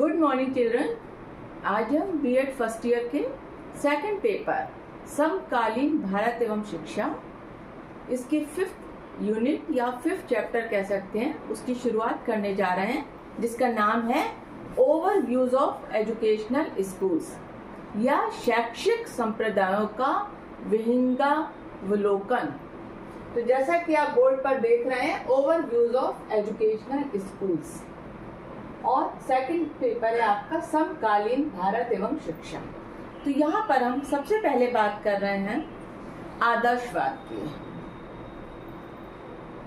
Good morning children. आज हम BEd first year के सेकंड पेपर समकालीन भारत एवं शिक्षा इसके 5th यूनिट या 5th चैप्टर कह सकते हैं उसकी शुरुआत करने जा रहे हैं, जिसका नाम है ओवरव्यूज ऑफ एजुकेशनल स्कूल्स या शैक्षिक संप्रदायों का विहंगावलोकन। तो जैसा कि आप बोर्ड पर देख रहे हैं, ओवरव्यूज ऑफ एजुकेशनल स्कूल्स और सेकंड पेपर है आपका समकालीन भारत एवं शिक्षा। तो यहाँ पर हम सबसे पहले बात कर रहे हैं आदर्शवाद की।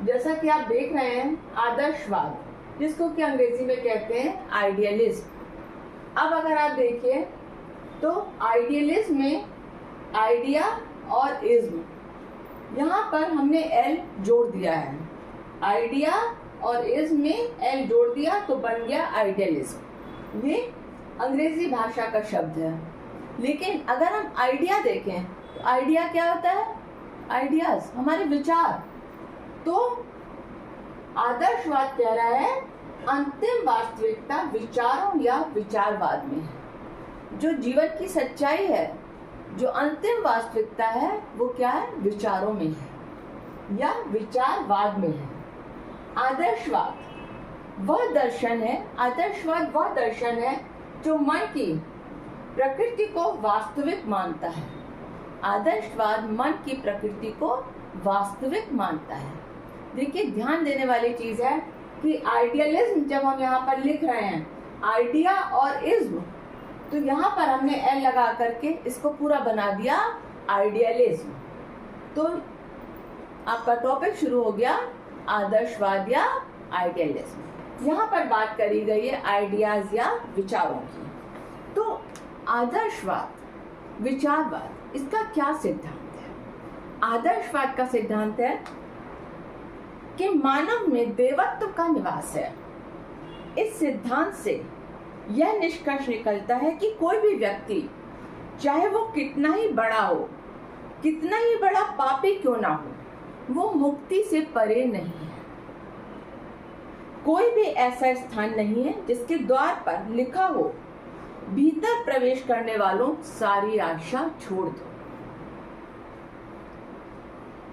जैसा कि आप देख रहे हैं, आदर्शवाद जिसको कि अंग्रेजी में कहते हैं आइडियलिज्म। अब अगर आप देखिए तो आइडियलिज्म में आइडिया और इज्म, यहाँ पर हमने एल जोड़ दिया है। आइडिया और इज्म में एल जोड़ दिया तो बन गया आइडियलिज्म। ये अंग्रेजी भाषा का शब्द है। लेकिन अगर हम आइडिया देखें तो आइडिया क्या होता है? आइडियाज हमारे विचार। तो आदर्शवाद कह रहा है अंतिम वास्तविकता विचारों या विचारवाद में है। जो जीवन की सच्चाई है, जो अंतिम वास्तविकता है, वो क्या है? विचारों में है या विचारवाद में है। आदर्शवाद वह दर्शन है, आदर्शवाद वह दर्शन है जो मन की प्रकृति को वास्तविक मानता है। आदर्शवाद मन की प्रकृति को वास्तविक मानता है। देखिए, ध्यान देने वाली चीज है कि आइडियलिज्म जब हम यहाँ पर लिख रहे हैं, आइडिया और इज्म, तो यहाँ पर हमने एल लगा करके इसको पूरा बना दिया आइडियलिज्म। तो आपका टॉपिक शुरू हो गया आदर्शवाद या आइडियलिज्म। यहाँ पर बात करी गई है आइडियाज या विचारों की। तो आदर्शवाद, विचारवाद, इसका क्या सिद्धांत है? आदर्शवाद का सिद्धांत है कि मानव में देवत्व का निवास है। इस सिद्धांत से यह निष्कर्ष निकलता है कि कोई भी व्यक्ति, चाहे वो कितना ही बड़ा हो, कितना ही बड़ा पापी क्यों ना हो, वो मुक्ति से परे नहीं है। कोई भी ऐसा स्थान नहीं है जिसके द्वार पर लिखा हो, भीतर प्रवेश करने वालों सारी आशा छोड़ दो।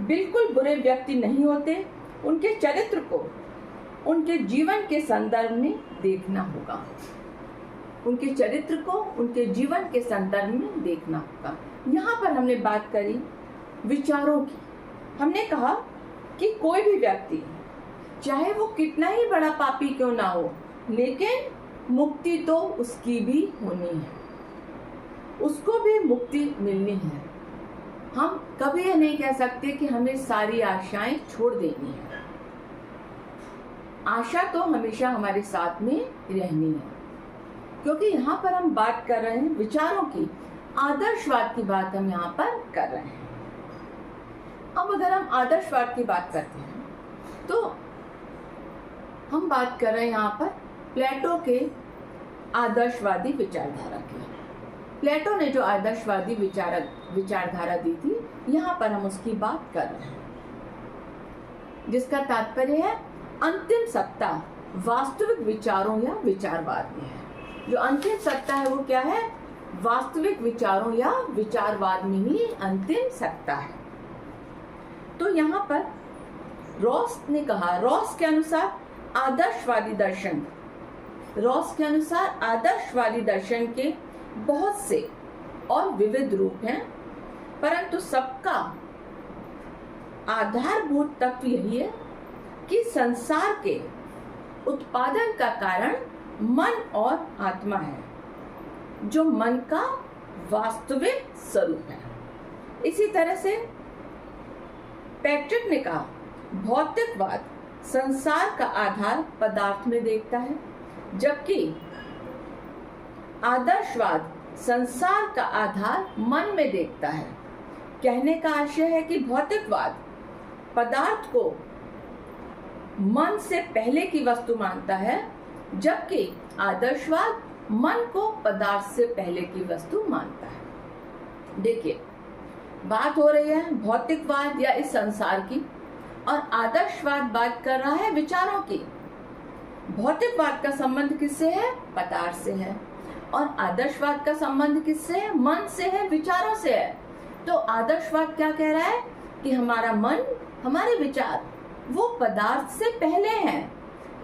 बिल्कुल बुरे व्यक्ति नहीं होते, उनके चरित्र को उनके जीवन के संदर्भ में देखना होगा। उनके चरित्र को उनके जीवन के संदर्भ में देखना होगा। यहाँ पर हमने बात करी विचारों की। हमने कहा कि कोई भी व्यक्ति, चाहे वो कितना ही बड़ा पापी क्यों ना हो, लेकिन मुक्ति तो उसकी भी होनी है, उसको भी मुक्ति मिलनी है। हम कभी ये नहीं कह सकते कि हमें सारी आशाएं छोड़ देनी है। आशा तो हमेशा हमारे साथ में रहनी है, क्योंकि यहाँ पर हम बात कर रहे हैं विचारों की, आदर्शवाद की बात हम यहाँ पर कर रहे हैं। अब अगर हम आदर्शवाद की बात करते हैं तो हम बात कर रहे हैं यहाँ पर प्लेटो के आदर्शवादी विचारधारा की। प्लेटो ने जो आदर्शवादी विचारधारा दी थी, यहाँ पर हम उसकी बात कर रहे हैं, जिसका तात्पर्य है अंतिम सत्ता वास्तविक विचारों या विचारवाद में है। जो अंतिम सत्ता है वो क्या है? वास्तविक विचारों या विचारवाद में ही अंतिम सत्ता है। तो यहाँ पर रॉस ने कहा, रॉस के अनुसार आदर्शवादी दर्शन, रॉस के अनुसार आदर्शवादी दर्शन के बहुत से और विविध रूप हैं, परंतु सबका आधारभूत तत्व यही है कि संसार के उत्पादन का कारण मन और आत्मा है, जो मन का वास्तविक स्वरूप है। इसी तरह से पैट्रिक ने कहा, भौतिकवाद संसार का आधार पदार्थ में देखता है, जबकि आदर्शवाद संसार का आधार मन में देखता है। कहने का आशय है कि भौतिकवाद पदार्थ को मन से पहले की वस्तु मानता है, जबकि आदर्शवाद मन को पदार्थ से पहले की वस्तु मानता है। देखिए, बात हो रही है भौतिकवाद या इस संसार की, और आदर्शवाद बात कर रहा है विचारों की। भौतिकवाद का संबंध किससे है? पदार्थ से है। और आदर्शवाद का संबंध किससे है? मन से है, विचारों से है। तो आदर्शवाद क्या कह रहा है कि हमारा मन, हमारे विचार वो पदार्थ से पहले हैं,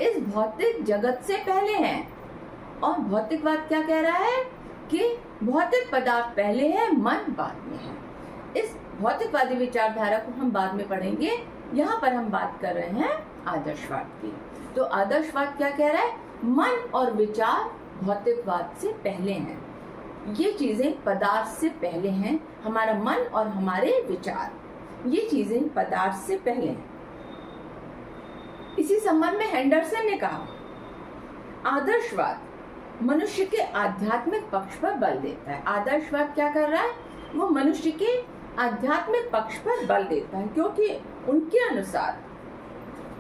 इस भौतिक जगत से पहले हैं। और भौतिकवाद क्या कह रहा है कि भौतिक पदार्थ पहले है, मन बाद में है। इस भौतिकवादी विचारधारा को हम बाद में पढ़ेंगे। यहाँ पर हम बात कर रहे हैं आदर्शवाद की। तो आदर्शवाद क्या कह रहा है? मन और विचार भौतिकवाद से पहले हैं, ये चीजें पदार्थ से पहले हैं। हमारा मन और हमारे विचार, ये चीजें पदार्थ से पहले हैं। इसी संबंध में हेंडरसन ने कहा, आदर्शवाद मनुष्य के आध्यात्मिक पक्ष पर बल देता है। आदर्शवाद क्या कर रहा है? वो मनुष्य के आध्यात्मिक पक्ष पर बल देता है, क्योंकि उनके अनुसार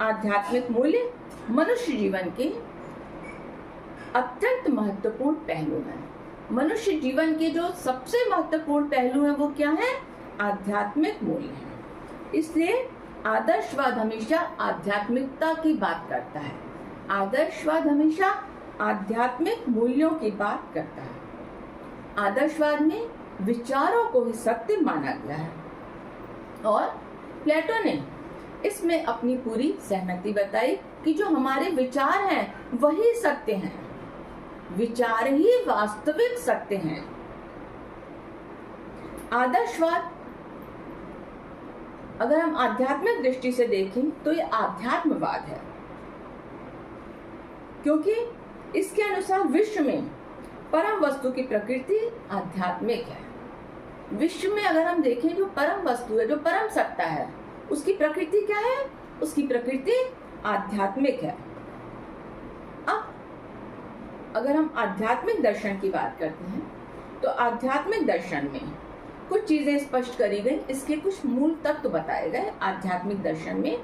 आध्यात्मिक मूल्य मनुष्य जीवन के अत्यंत महत्वपूर्ण पहलू हैं। मनुष्य जीवन के जो सबसे महत्वपूर्ण पहलू हैं वो क्या है? आध्यात्मिक मूल्य हैं। इसलिए आदर्शवाद हमेशा आध्यात्मिकता की बात करता है। आदर्शवाद हमेशा आध्यात्मिक मूल्यों की बात करता है। आदर्शवाद में विचारों को ही सत्य माना गया है और प्लेटो ने इसमें अपनी पूरी सहमति बताई कि जो हमारे विचार हैं वही सत्य हैं, विचार ही वास्तविक सत्य हैं। आदर्शवाद अगर हम आध्यात्मिक दृष्टि से देखें तो ये आध्यात्मवाद है, क्योंकि इसके अनुसार विश्व में परम वस्तु की प्रकृति आध्यात्मिक है। विश्व में अगर हम देखें जो परम वस्तु है, जो परम सत्ता है, उसकी प्रकृति क्या है? उसकी प्रकृति आध्यात्मिक है। अब अगर हम आध्यात्मिक दर्शन की बात करते हैं तो आध्यात्मिक दर्शन में कुछ चीजें स्पष्ट करी गई, इसके कुछ मूल तत्व बताए गए आध्यात्मिक दर्शन में।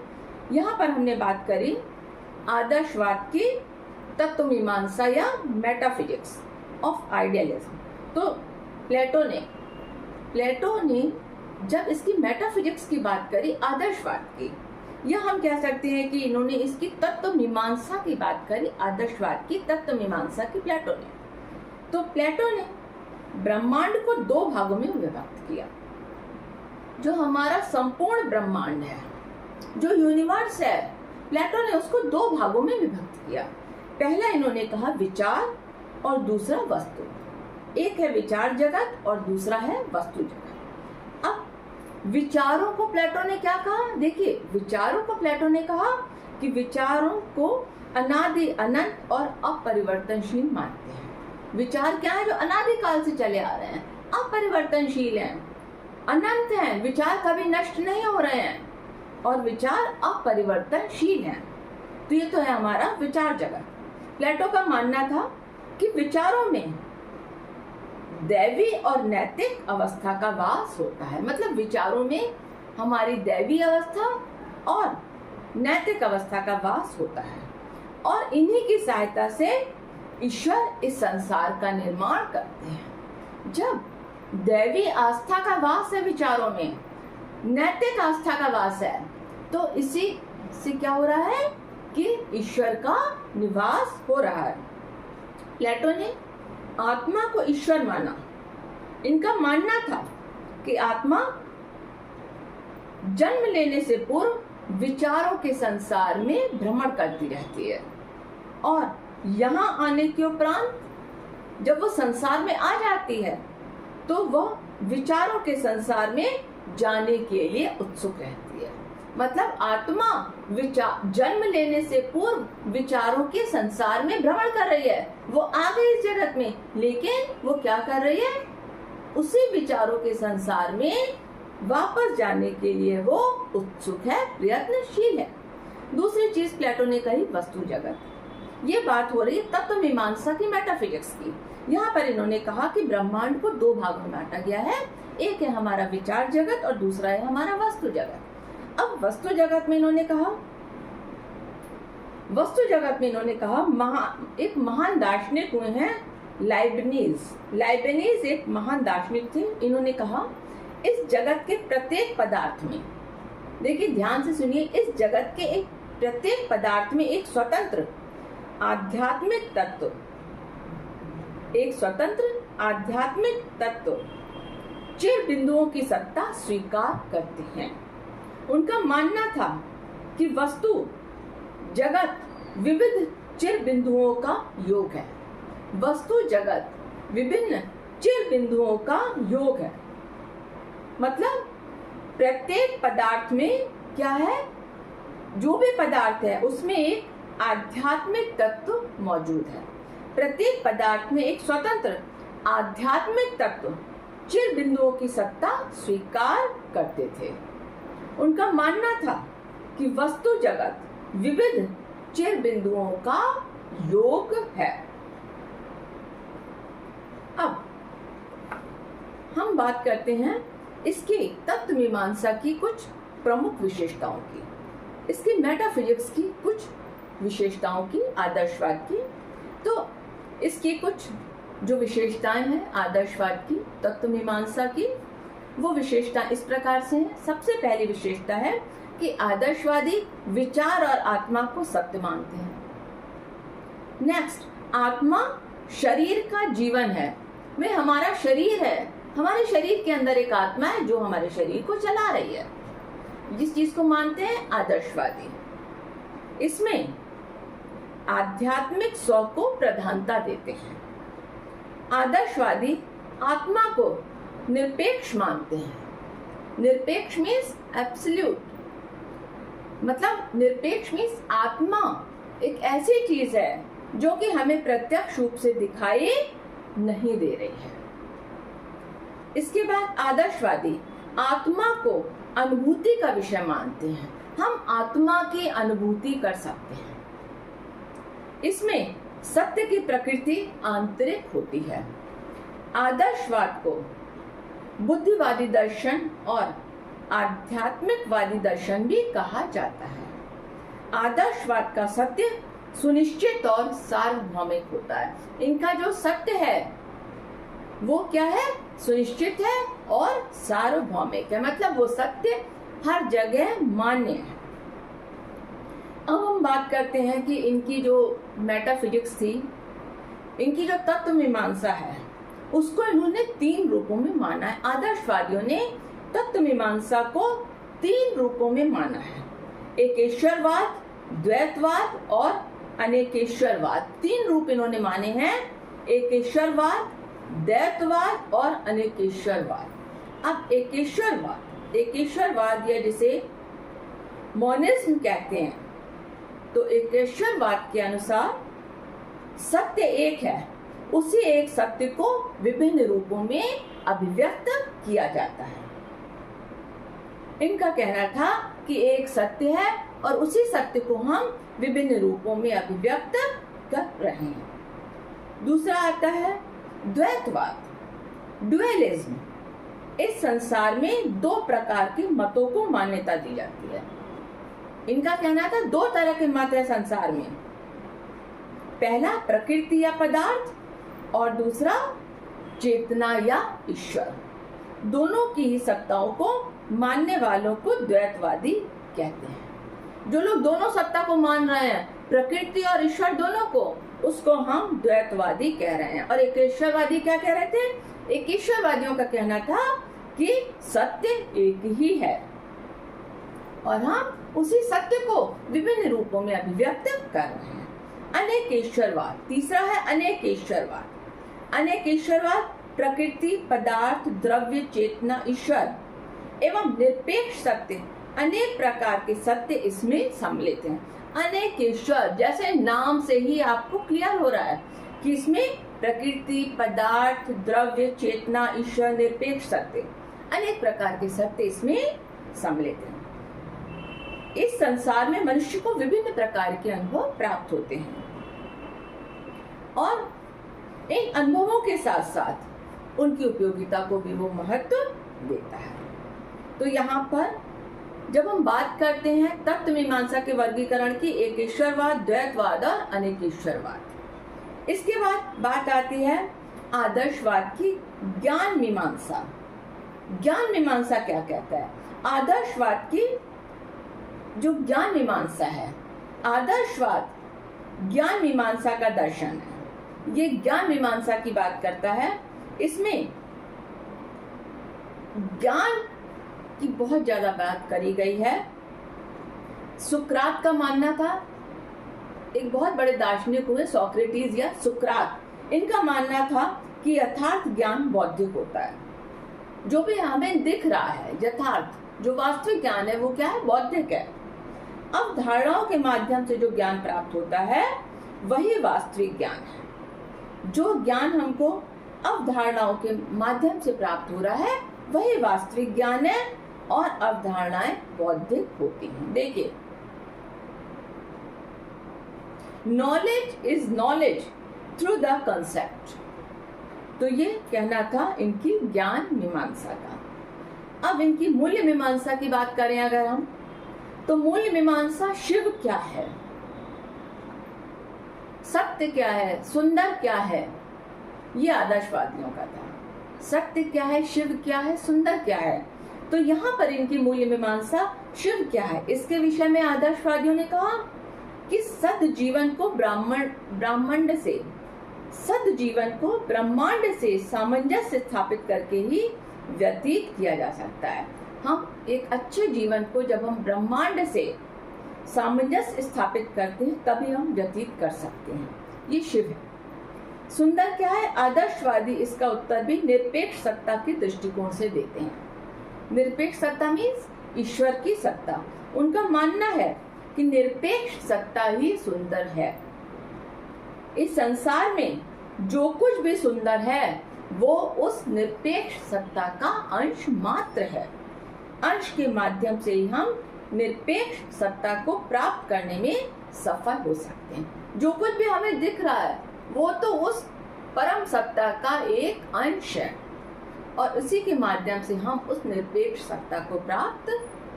यहाँ पर हमने बात करी आदर्शवाद की तत्व मीमांसा या मेटाफिजिक्स ऑफ आइडियलिज्म। तो प्लेटो ने जब इसकी मेटाफिजिक्स की बात करी आदर्शवाद की, या हम कह सकते हैं कि इन्होंने इसकी तत्व मीमांसा की बात करी, आदर्शवाद की तत्व मीमांसा की प्लेटो ने। तो प्लेटो ने ब्रह्मांड को दो भागों में विभक्त किया। जो हमारा संपूर्ण ब्रह्मांड है, जो यूनिवर्स है, प्लेटो ने उसको दो भागों में विभक्त किया। पहला इन्होंने कहा विचार और दूसरा वस्तु। एक है विचार जगत और दूसरा है वस्तु जगत। अब विचारों को प्लेटो ने क्या कहा? देखिए, विचारों को प्लेटो ने कहा कि विचारों को अनादि, अनंत और अपरिवर्तनशील मानते हैं। विचार क्या है? जो अनादिकाल से चले आ रहे हैं, अपरिवर्तनशील हैं, अनंत हैं, विचार कभी नष्ट नहीं हो रहे हैं और विचार अपरिवर्तनशील हैं। तो ये तो है हमारा विचार जगत। प्लेटो का मानना था कि विचारों में दैवी और नैतिक अवस्था का वास होता है। मतलब विचारों में हमारी दैवी अवस्था और नैतिक अवस्था का वास होता है और इन्हीं की सहायता से ईश्वर इस संसार का निर्माण करते हैं। जब दैवी आस्था का वास है विचारों में, नैतिक आस्था का वास है, तो इसी से क्या हो रहा है कि ईश्वर का निवास हो रहा है। प्लेटो ने आत्मा को ईश्वर माना। इनका मानना था कि आत्मा जन्म लेने से पूर्व विचारों के संसार में भ्रमण करती रहती है और यहाँ आने के उपरांत जब वो संसार में आ जाती है तो वह विचारों के संसार में जाने के लिए उत्सुक रहती है। मतलब आत्मा जन्म लेने से पूर्व विचारों के संसार में भ्रमण कर रही है। वो आ गई इस जगत में, लेकिन वो क्या कर रही है? उसी विचारों के संसार में वापस जाने के लिए वो उत्सुक है, प्रयत्नशील है। दूसरी चीज प्लेटो ने कही वस्तु जगत। ये बात हो रही है तत्व मीमांसा की, मेटाफिजिक्स की। यहाँ पर इन्होंने कहा कि ब्रह्मांड को दो भागों में बांटा गया है। एक है हमारा विचार जगत और दूसरा है हमारा वस्तु जगत। अब वस्तु जगत में इन्होंने कहा एक महान दार्शनिक हुए हैं लाइबनिज एक महान दार्शनिक थे। इन्होंने कहा इस जगत के प्रत्येक पदार्थ में, देखिए ध्यान से सुनिए, इस जगत के एक प्रत्येक पदार्थ में एक स्वतंत्र आध्यात्मिक तत्व, एक स्वतंत्र आध्यात्मिक तत्व चिर बिंदुओं की सत्ता स्वीकार करते हैं। उनका मानना था कि वस्तु जगत विविध चिर बिंदुओं का योग है। वस्तु जगत विभिन्न चिर बिंदुओं का योग है। मतलब प्रत्येक पदार्थ में क्या है, जो भी पदार्थ है उसमें एक आध्यात्मिक तत्व मौजूद है। प्रत्येक पदार्थ में एक स्वतंत्र आध्यात्मिक तत्व चिर बिंदुओं की सत्ता स्वीकार करते थे। उनका मानना था कि वस्तु जगत विविध चिर बिंदुओं का योग है। अब हम बात करते हैं इसकी तत्व मीमांसा की कुछ प्रमुख विशेषताओं की, इसकी मेटाफिजिक्स की कुछ विशेषताओं की, आदर्शवाद की। तो इसकी कुछ जो विशेषताएं हैं आदर्शवाद की, तत्व मीमांसा की, वो विशेषता इस प्रकार से है। सबसे पहली विशेषता है कि आदर्शवादी विचार और आत्मा को सत्य मानते हैं। नेक्स्ट, आत्मा शरीर का जीवन है। वे हमारा शरीर है, हमारे शरीर के अंदर एक आत्मा है जो हमारे शरीर को चला रही है। जिस चीज को मानते हैं आदर्शवादी, इसमें आध्यात्मिक स्व को प्रधानता देते हैं। आदर्शवादी आत्मा को निरपेक्ष मानते हैं। निरपेक्ष मीन्स एब्सोल्यूट, मतलब निरपेक्ष मीन्स आत्मा एक ऐसी चीज है जो कि हमें प्रत्यक्ष रूप से दिखाई नहीं दे रही है। इसके बाद आदर्शवादी आत्मा को अनुभूति का विषय मानते हैं। हम आत्मा की अनुभूति कर सकते हैं। इसमें सत्य की प्रकृति आंतरिक होती है। आदर्शवाद को बुद्धिवादी दर्शन और आध्यात्मिकवादी दर्शन भी कहा जाता है। आदर्शवाद का सत्य सुनिश्चित और सार्वभौमिक होता है। इनका जो सत्य है वो क्या है, सुनिश्चित है और सार्वभौमिक है, मतलब वो सत्य हर जगह मान्य है। अब हम बात करते हैं कि इनकी जो मेटाफिजिक्स थी, इनकी जो तत्व मीमांसा है, उसको इन्होंने 3 रूपों में माना है। आदर्शवादियों ने तत्व मीमांसा को 3 रूपों में माना है। एकेश्वरवाद, द्वैतवाद और अनेकेश्वरवाद। 3 रूप इन्होंने माने हैं, एकेश्वरवाद, द्वैतवाद और अनेकेश्वरवाद। अब एकेश्वरवाद या जिसे मोनिज्म कहते हैं, तो एकेश्वरवाद के अनुसार सत्य एक है, उसी एक सत्य को विभिन्न रूपों में अभिव्यक्त किया जाता है। इनका कहना था कि एक सत्य है और उसी सत्य को हम विभिन्न रूपों में अभिव्यक्त कर रहे हैं। दूसरा आता है द्वैतवाद, ड्यूअलिज्म। इस संसार में 2 प्रकार के मतों को मान्यता दी जाती है। इनका कहना था 2 तरह के मत है संसार में, पहला प्रकृति या पदार्थ और दूसरा चेतना या ईश्वर। दोनों की ही सत्ताओं को मानने वालों को द्वैतवादी कहते हैं। जो लोग दोनों सत्ता को मान रहे हैं, प्रकृति और ईश्वर दोनों को, उसको हम द्वैतवादी कह रहे हैं। और एकेश्वरवादी क्या कह रहे थे, एकेश्वरवादियों का कहना था कि सत्य एक ही है और हम उसी सत्य को विभिन्न रूपों में अभिव्यक्त कर रहे हैं। अनेकेश्वरवाद, तीसरा है अनेकेश्वरवाद। अनेकेश्वरवाद प्रकृति, पदार्थ, द्रव्य, चेतना, ईश्वर एवं निरपेक्ष सत्य, अनेक प्रकार के सत्य इसमें सम्मिलित हैं। अनेकेश्वर, जैसे नाम से ही आपको क्लियर हो रहा है कि इसमें प्रकृति, पदार्थ, द्रव्य, चेतना, ईश्वर, निरपेक्ष सत्य, अनेक प्रकार के सत्य इसमें सम्मिलित हैं। इस संसार में मनुष्य को विभिन्न प्रकार के अनुभव प्राप्त होते हैं और इन अनुभवों के साथ साथ उनकी उपयोगिता को भी वो महत्व देता है। तो यहाँ पर जब हम बात करते हैं तत्व मीमांसा के वर्गीकरण की, एकेश्वरवाद, द्वैतवाद और अनेकेश्वरवाद। इसके बाद बात आती है आदर्शवाद की, ज्ञान मीमांसा। ज्ञान मीमांसा क्या कहता है? आदर्शवाद की जो ज्ञान मीमांसा है, आदर्शवाद ज्ञान मीमांसा का दर्शन है। ये ज्ञान मीमांसा की बात करता है। इसमें ज्ञान की बहुत ज्यादा बात करी गई है। सुकरात का मानना था, एक बहुत बड़े दार्शनिक हुए सोक्रेटिस या सुकरात, इनका मानना था कि यथार्थ ज्ञान बौद्धिक होता है। जो भी हमें दिख रहा है यथार्थ, जो वास्तविक ज्ञान है वो क्या है? बौद्धिक है। अवधारणाओं के माध्यम से जो ज्ञान प्राप्त होता है वही वास्तविक ज्ञान है। जो ज्ञान हमको अवधारणाओं के माध्यम से प्राप्त हो रहा है वही वास्तविक ज्ञान है और अवधारणाएं बौद्धिक होती हैं। देखिए, knowledge is knowledge through the concept, तो ये कहना था इनकी ज्ञान मीमांसा का। अब इनकी मूल्य मीमांसा की बात करें अगर हम, तो मूल्य मीमांसा शिव क्या है, सत्य क्या है, सुंदर क्या है, ये आदर्शवादियों का था। सत्य क्या है, शिव क्या है, सुंदर क्या है। तो यहाँ पर इनकी मूल्य मीमांसा शिव क्या है, इसके विषय में आदर्शवादियों ने कहा कि सद जीवन को ब्रह्मांड से सामंजस्य स्थापित करके ही व्यतीत किया जा सकता है। हम एक अच्छे जीवन को जब हम ब्रह्मांड से सामंजस्य स्थापित करते हैं तभी हम व्यतीत कर सकते हैं। ये शिव है। सुंदर क्या है, आदर्शवादी इसका उत्तर भी निरपेक्ष सत्ता के दृष्टिकोण से देते हैं। निरपेक्ष सत्ता मीन्स ईश्वर की सत्ता। उनका मानना है कि निरपेक्ष सत्ता ही सुंदर है। इस संसार में जो कुछ भी सुंदर है वो उस निरपेक्ष सत्ता का अंश मात्र है। अंश के माध्यम से ही हम निरपेक्ष सत्ता को प्राप्त करने में सफल हो सकते हैं। जो कुछ भी हमें दिख रहा है वो तो उस परम सत्ता का एक अंश है और उसी के माध्यम से हम उस निरपेक्ष सत्ता को प्राप्त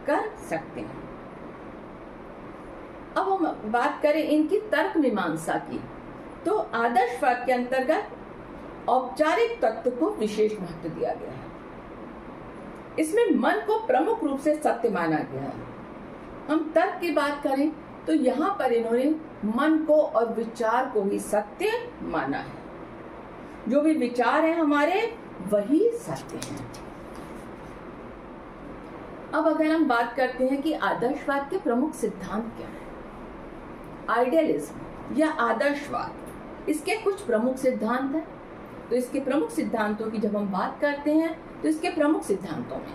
कर सकते हैं। अब हम बात करें इनकी तर्क मीमांसा की, तो आदर्शवाद के अंतर्गत औपचारिक तत्व को विशेष महत्व दिया गया है। इसमें मन को प्रमुख रूप से सत्य माना गया है। हम तर्क की बात करें तो यहाँ पर इन्होंने मन को और विचार को ही सत्य माना है। जो भी विचार है हमारे वही सत्य है। अब अगर हम बात करते हैं कि आदर्शवाद के प्रमुख सिद्धांत क्या है, आइडियलिज्म या आदर्शवाद, इसके कुछ प्रमुख सिद्धांत हैं। तो इसके प्रमुख सिद्धांतों की जब हम बात करते हैं तो इसके प्रमुख सिद्धांतों में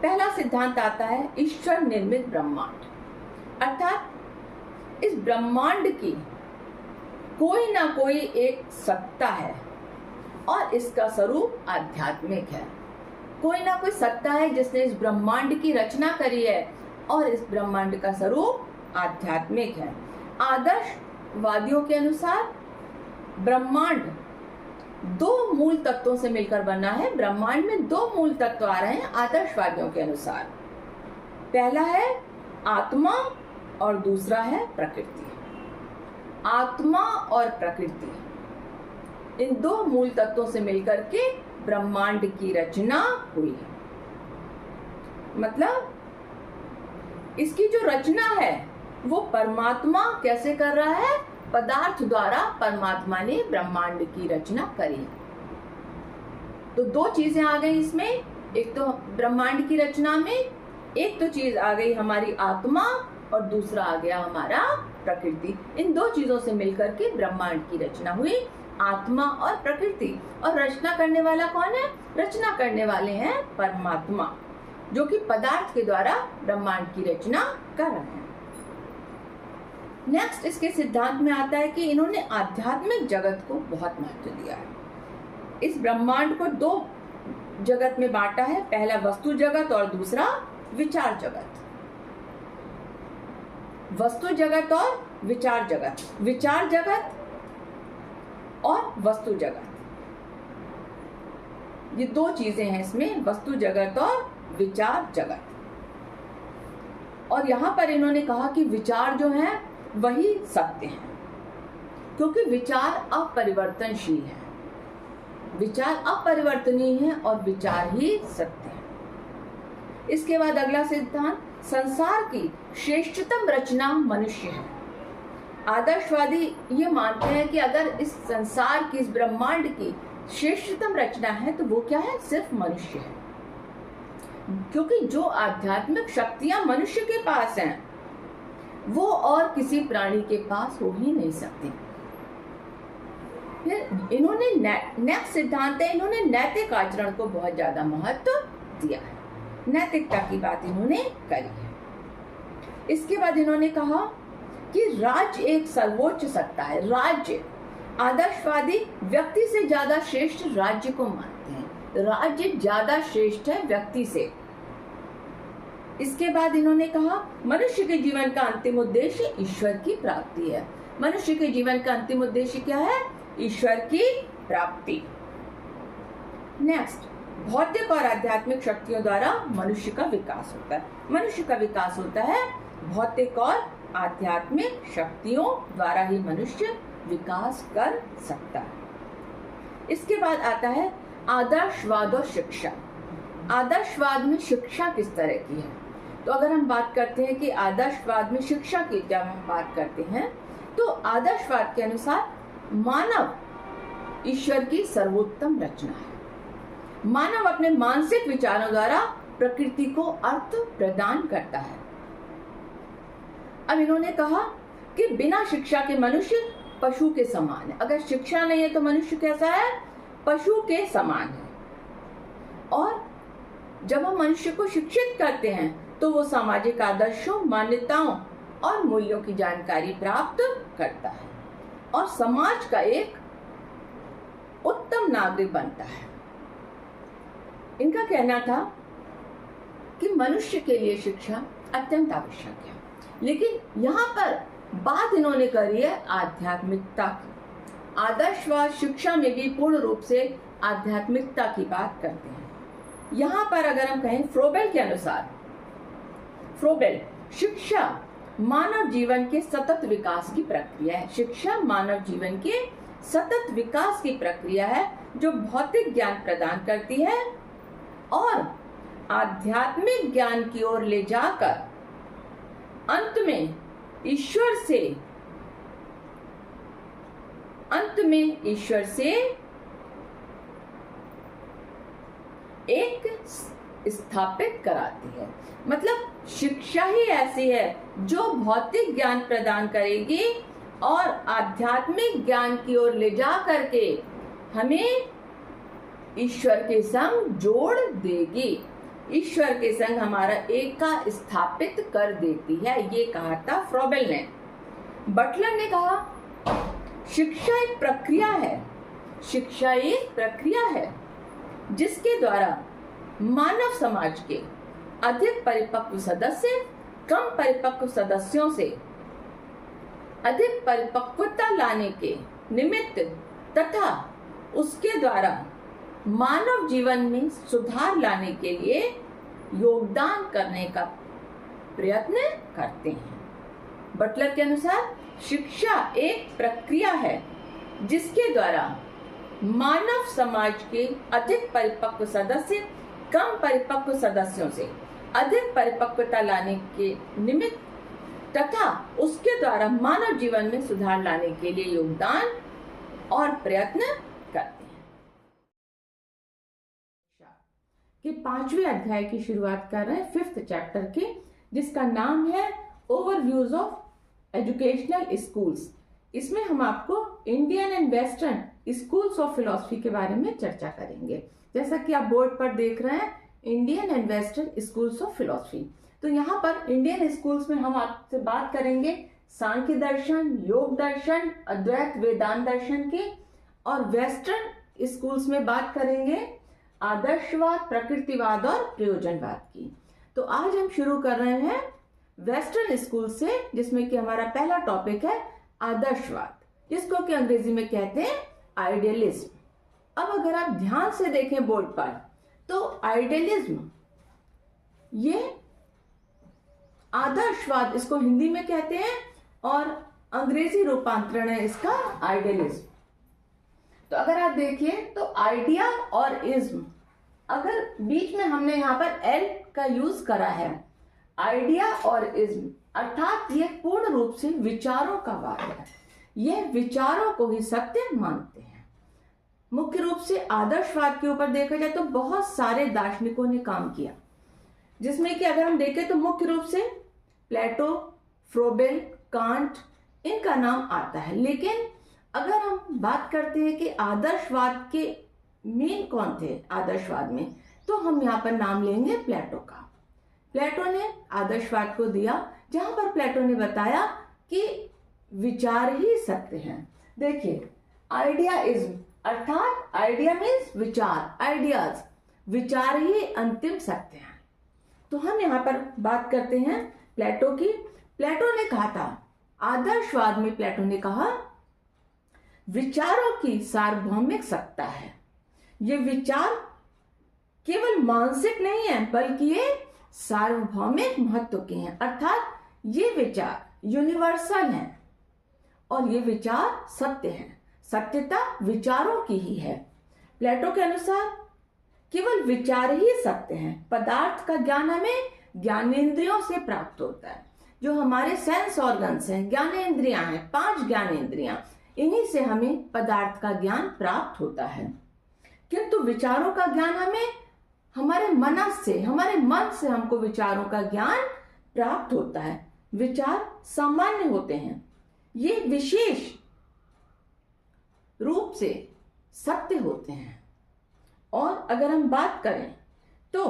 पहला सिद्धांत आता है ईश्वर निर्मित ब्रह्मांड, अर्थात इस ब्रह्मांड की कोई ना कोई एक सत्ता है और इसका स्वरूप आध्यात्मिक है। कोई ना कोई सत्ता है जिसने इस ब्रह्मांड की रचना करी है और इस ब्रह्मांड का स्वरूप आध्यात्मिक है। आदर्शवादियों के अनुसार ब्रह्मांड दो मूल तत्वों से मिलकर बना है। ब्रह्मांड में दो मूल तत्व आ रहे हैं आदर्शवादियों के अनुसार। पहला है आत्मा और दूसरा है प्रकृति। आत्मा और प्रकृति, इन दो मूल तत्वों से मिलकर के ब्रह्मांड की रचना हुई है। मतलब इसकी जो रचना है वो परमात्मा कैसे कर रहा है? पदार्थ द्वारा परमात्मा ने ब्रह्मांड की रचना करी। तो दो चीजें आ गई इसमें, एक तो ब्रह्मांड की रचना में एक तो चीज आ गई हमारी आत्मा और दूसरा आ गया हमारा प्रकृति। इन दो चीजों से मिलकर के ब्रह्मांड की रचना हुई, आत्मा और प्रकृति। और रचना करने वाला कौन है? रचना करने वाले हैं परमात्मा, जो कि पदार्थ के द्वारा ब्रह्मांड की रचना कर रहे हैं। नेक्स्ट इसके सिद्धांत में आता है कि इन्होंने आध्यात्मिक जगत को बहुत महत्व दिया है। इस ब्रह्मांड को दो जगत में बांटा है, पहला वस्तु जगत और दूसरा विचार जगत। वस्तु जगत और विचार जगत, विचार जगत और वस्तु जगत, ये दो चीजें हैं इसमें, वस्तु जगत और विचार जगत। और यहां पर इन्होंने कहा कि विचार जो है वही सत्य है, क्योंकि विचार अपरिवर्तनशील है। विचार अपरिवर्तनीय है और विचार ही सत्य है। इसके बाद अगला सिद्धांत, संसार की श्रेष्ठतम रचना मनुष्य है। आदर्शवादी ये मानते हैं कि अगर इस संसार की, इस ब्रह्मांड की श्रेष्ठतम रचना है तो वो क्या है, सिर्फ मनुष्य है। क्योंकि जो आध्यात्मिक शक्तियां मनुष्य के पास हैं वो और किसी प्राणी के पास हो ही नहीं सकती। फिर इन्होंने नेक्स्ट सिद्धांत है, इन्होंने नैतिक आचरण को बहुत ज्यादा महत्व दिया है, नैतिकता की बात इन्होंने करी है। इसके बाद इन्होंने कहा कि राज्य एक सर्वोच्च सत्ता है। राज्य, आदर्शवादी व्यक्ति से ज्यादा श्रेष्ठ राज्य को मानते हैं, राज्य ज्यादा श्रेष्ठ है व्यक्ति से। इसके बाद इन्होंने कहा मनुष्य के जीवन का अंतिम उद्देश्य ईश्वर की प्राप्ति है। मनुष्य के जीवन का अंतिम उद्देश्य क्या है, ईश्वर की प्राप्ति। नेक्स्ट, भौतिक और आध्यात्मिक शक्तियों द्वारा मनुष्य का विकास होता है। मनुष्य का विकास होता है भौतिक और आध्यात्मिक शक्तियों द्वारा ही मनुष्य विकास कर सकता है। इसके बाद आता है आदर्शवाद और शिक्षा। आदर्शवाद में शिक्षा किस तरह की है, तो अगर हम बात करते हैं कि आदर्शवाद में शिक्षा की जब हम बात करते हैं तो आदर्शवाद के अनुसार मानव ईश्वर की सर्वोत्तम रचना है। मानव अपने मानसिक विचारों द्वारा प्रकृति को अर्थ प्रदान करता है। अब इन्होंने कहा कि बिना शिक्षा के मनुष्य पशु के समान है। अगर शिक्षा नहीं है तो मनुष्य कैसा है, पशु के समान है। और जब हम मनुष्य को शिक्षित करते हैं तो वो सामाजिक आदर्शों, मान्यताओं और मूल्यों की जानकारी प्राप्त करता है और समाज का एक उत्तम नागरिक बनता है। इनका कहना था कि मनुष्य के लिए शिक्षा अत्यंत आवश्यक है, लेकिन यहाँ पर बात इन्होंने करी है आध्यात्मिकता की। आदर्शवाद शिक्षा में भी पूर्ण रूप से आध्यात्मिकता की बात करते हैं। यहाँ पर अगर हम कहें फ्रोबेल के अनुसार, फ्रोबेल, शिक्षा मानव जीवन के सतत विकास की प्रक्रिया है। शिक्षा मानव जीवन के सतत विकास की प्रक्रिया है जो भौतिक ज्ञान प्रदान करती है और आध्यात्मिक ज्ञान की ओर ले जाकर अंत में ईश्वर से एक स्थापित कराती है। मतलब शिक्षा ही ऐसी है जो भौतिक ज्ञान प्रदान करेगी और आध्यात्मिक ज्ञान की ओर ले जा करके हमें ईश्वर के संग जोड़ देगी, ईश्वर के संग हमारा एका स्थापित कर देती है। ये कहा था फ्रोबेल ने। बटलर ने कहा शिक्षा एक प्रक्रिया है, शिक्षा एक प्रक्रिया है जिसके द्वारा मानव समाज के अधिक परिपक्व सदस्य कम परिपक्व सदस्यों से अधिक परिपक्वता लाने के निमित्त तथा उसके द्वारा मानव जीवन में सुधार लाने के लिए योगदान करने का प्रयत्न करते हैं। बटलर के अनुसार शिक्षा एक प्रक्रिया है जिसके द्वारा मानव समाज के अधिक परिपक्व सदस्य कम परिपक्व सदस्यों से अधिक परिपक्वता लाने के निमित्त तथा उसके द्वारा मानव जीवन में सुधार लाने के लिए योगदान और प्रयत्न करते हैं। कि 5वें अध्याय की शुरुआत कर रहे हैं 5th चैप्टर के, जिसका नाम है ओवरव्यूज ऑफ एजुकेशनल स्कूल्स। इसमें हम आपको Indian and western schools of philosophy के बारे में चर्चा करेंगे। जैसा कि आप बोर्ड पर देख रहे हैं Indian and western schools of philosophy, तो यहाँ पर इंडियन स्कूल्स में हम आपसे बात करेंगे सांख्य दर्शन, योग दर्शन, अद्वैत वेदांत दर्शन की, और वेस्टर्न स्कूल्स में बात करेंगे आदर्शवाद, प्रकृतिवाद और प्रयोजनवाद की। तो आज हम शुरू कर रहे हैं वेस्टर्न स्कूल से, जिसमें कि हमारा पहला टॉपिक है आदर्शवाद, जिसको कि अंग्रेजी में कहते हैं आइडियलिज्म। अब अगर आप ध्यान से देखें बोर्ड पर, तो आइडियलिज्म ये आदर्शवाद इसको हिंदी में कहते हैं और अंग्रेजी रूपांतरण है इसका आइडियलिज्म। तो अगर आप देखिए तो आइडिया और इज्म, अगर बीच में हमने यहाँ पर एल का यूज करा है आइडिया और इज्म, अर्थात यह पूर्ण रूप से विचारों का वाद है। यह विचारों को ही सत्य मानते हैं। मुख्य रूप से आदर्शवाद के ऊपर देखा जाए तो बहुत सारे दार्शनिकों ने काम किया, जिसमें कि अगर हम देखें तो मुख्य रूप से प्लेटो, फ्रोबेल, कांट, इनका नाम आता है। लेकिन अगर हम बात करते हैं कि आदर्शवाद के मेन कौन थे आदर्शवाद में, तो हम यहाँ पर नाम लेंगे प्लेटो का। प्लेटो ने आदर्शवाद को दिया, जहां पर प्लेटो ने बताया कि विचार ही सत्य हैं। देखिए, आइडियाइज्म, अर्थात आइडिया मीन्स विचार, आइडियाज, विचार ही अंतिम सत्य हैं। तो हम यहाँ पर बात करते हैं प्लेटो की। प्लेटो ने कहा था, आदर्शवाद में प्लेटो ने कहा, विचारों की सार्वभौमिक सत्ता है। ये विचार केवल मानसिक नहीं है, बल्कि ये सार्वभौमिक महत्व के हैं, अर्थात ये विचार यूनिवर्सल हैं और ये विचार सत्य हैं। सत्यता विचारों की ही है। प्लेटो के अनुसार केवल विचार ही सत्य हैं। पदार्थ का ज्ञान हमें ज्ञानेंद्रियों से प्राप्त होता है। जो हमारे सेंस ऑर्गन्स हैं, ज्ञानेंद्रियां हैं, 5 ज्ञानेंद्रियां, इन्हीं से हमें पदार्थ का ज्ञान प्राप्त होता है। किंतु विचारों का ज्ञान हमें हमारे मनस से, हमारे मन से हमको विचारों का ज्ञान प्राप्त होता है। विचार सामान्य होते हैं, ये विशेष रूप से सत्य होते हैं। और अगर हम बात करें तो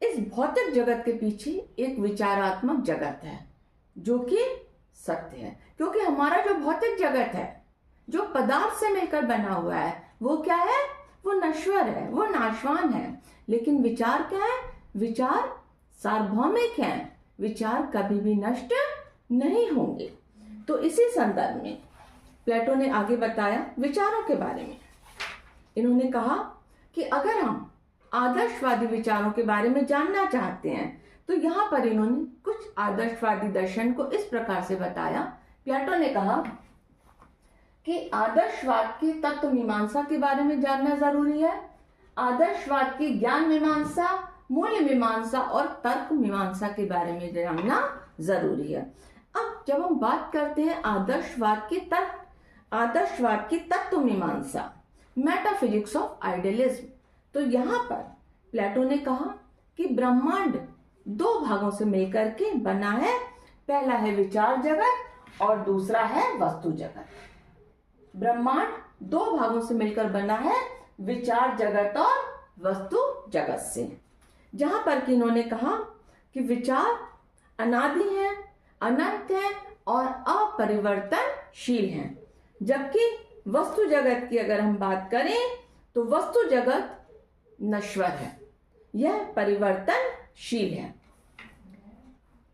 इस भौतिक जगत के पीछे एक विचारात्मक जगत है जो कि सत्य है। क्योंकि हमारा जो भौतिक जगत है, जो पदार्थ से मिलकर बना हुआ है, वो क्या है? वो नश्वर है, वो नाशवान है। लेकिन विचार क्या है? विचार सार्वभौमिक हैं, विचार कभी भी नष्ट नहीं होंगे। तो इसी संदर्भ में प्लेटो ने आगे बताया विचारों के बारे में। इन्होंने कहा कि अगर हम आदर्शवादी विचारों के बारे में जानना चाहते हैं तो यहाँ पर इन्होंने कुछ आदर्शवादी दर्शन को इस प्रकार से बताया। प्लेटो ने कहा कि आदर्शवाद की तत्व मीमांसा के बारे में जानना जरूरी है। आदर्शवाद की ज्ञान मीमांसा, मूल्य मीमांसा और तर्क मीमांसा के बारे में जानना जरूरी है। अब जब हम बात करते हैं आदर्शवाद की तत्व मीमांसा, मेटाफिजिक्स ऑफ आइडियलिज्म, तो यहाँ पर प्लेटो ने कहा कि ब्रह्मांड 2 भागों से मिलकर के बना है। पहला है विचार जगत और दूसरा है वस्तु जगत। ब्रह्मांड 2 भागों से मिलकर बना है, विचार जगत और वस्तु जगत से। जहां पर कि इन्होंने कहा कि विचार अनादि हैं, अनंत हैं और अपरिवर्तनशील हैं, जबकि वस्तु जगत की अगर हम बात करें तो वस्तु जगत नश्वर है, यह परिवर्तनशील है।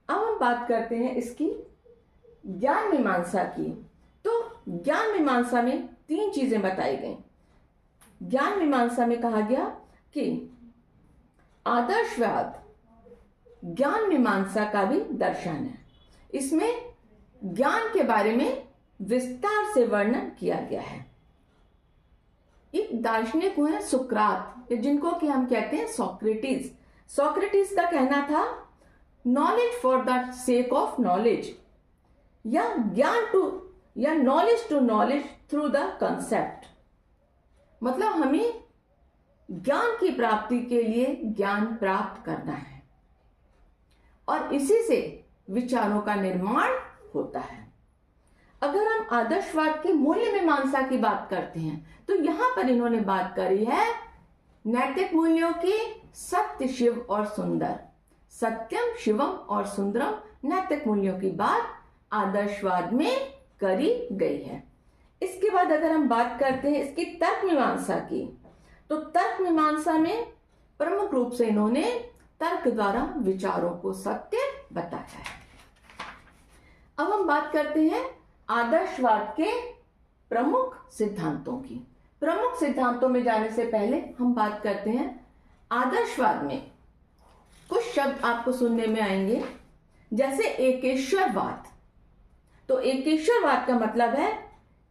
अब हम बात करते हैं इसकी ज्ञान मीमांसा की। तो ज्ञान मीमांसा में 3 चीजें बताई गई। ज्ञान मीमांसा में कहा गया कि आदर्शवाद ज्ञान मीमांसा का भी दर्शन है। इसमें ज्ञान के बारे में विस्तार से वर्णन किया गया है। एक दार्शनिक हुए सुकरात, जिनको कि हम कहते हैं सोक्रेटिस। सोक्रेटिस का कहना था knowledge for the sake of knowledge, या knowledge to knowledge through the concept. मतलब हमें ज्ञान की प्राप्ति के लिए ज्ञान प्राप्त करना है और इसी से विचारों का निर्माण होता है। अगर हम आदर्शवाद की मूल्य मीमांसा की बात करते हैं तो यहां पर इन्होंने बात करी है नैतिक मूल्यों की, सत्य, शिव और सुंदर, सत्यम शिवम और सुंदरम, नैतिक मूल्यों की बात आदर्शवाद में करी गई है। इसके बाद अगर हम बात करते हैं इसकी तर्क मीमांसा की, तो तर्क मीमांसा में प्रमुख रूप से इन्होंने तर्क द्वारा विचारों को सत्य बताया है। अब हम बात करते हैं आदर्शवाद के प्रमुख सिद्धांतों की। प्रमुख सिद्धांतों में जाने से पहले हम बात करते हैं आदर्शवाद में कुछ शब्द आपको सुनने में आएंगे, जैसे एकेश्वरवाद। तो एकेश्वरवाद का मतलब है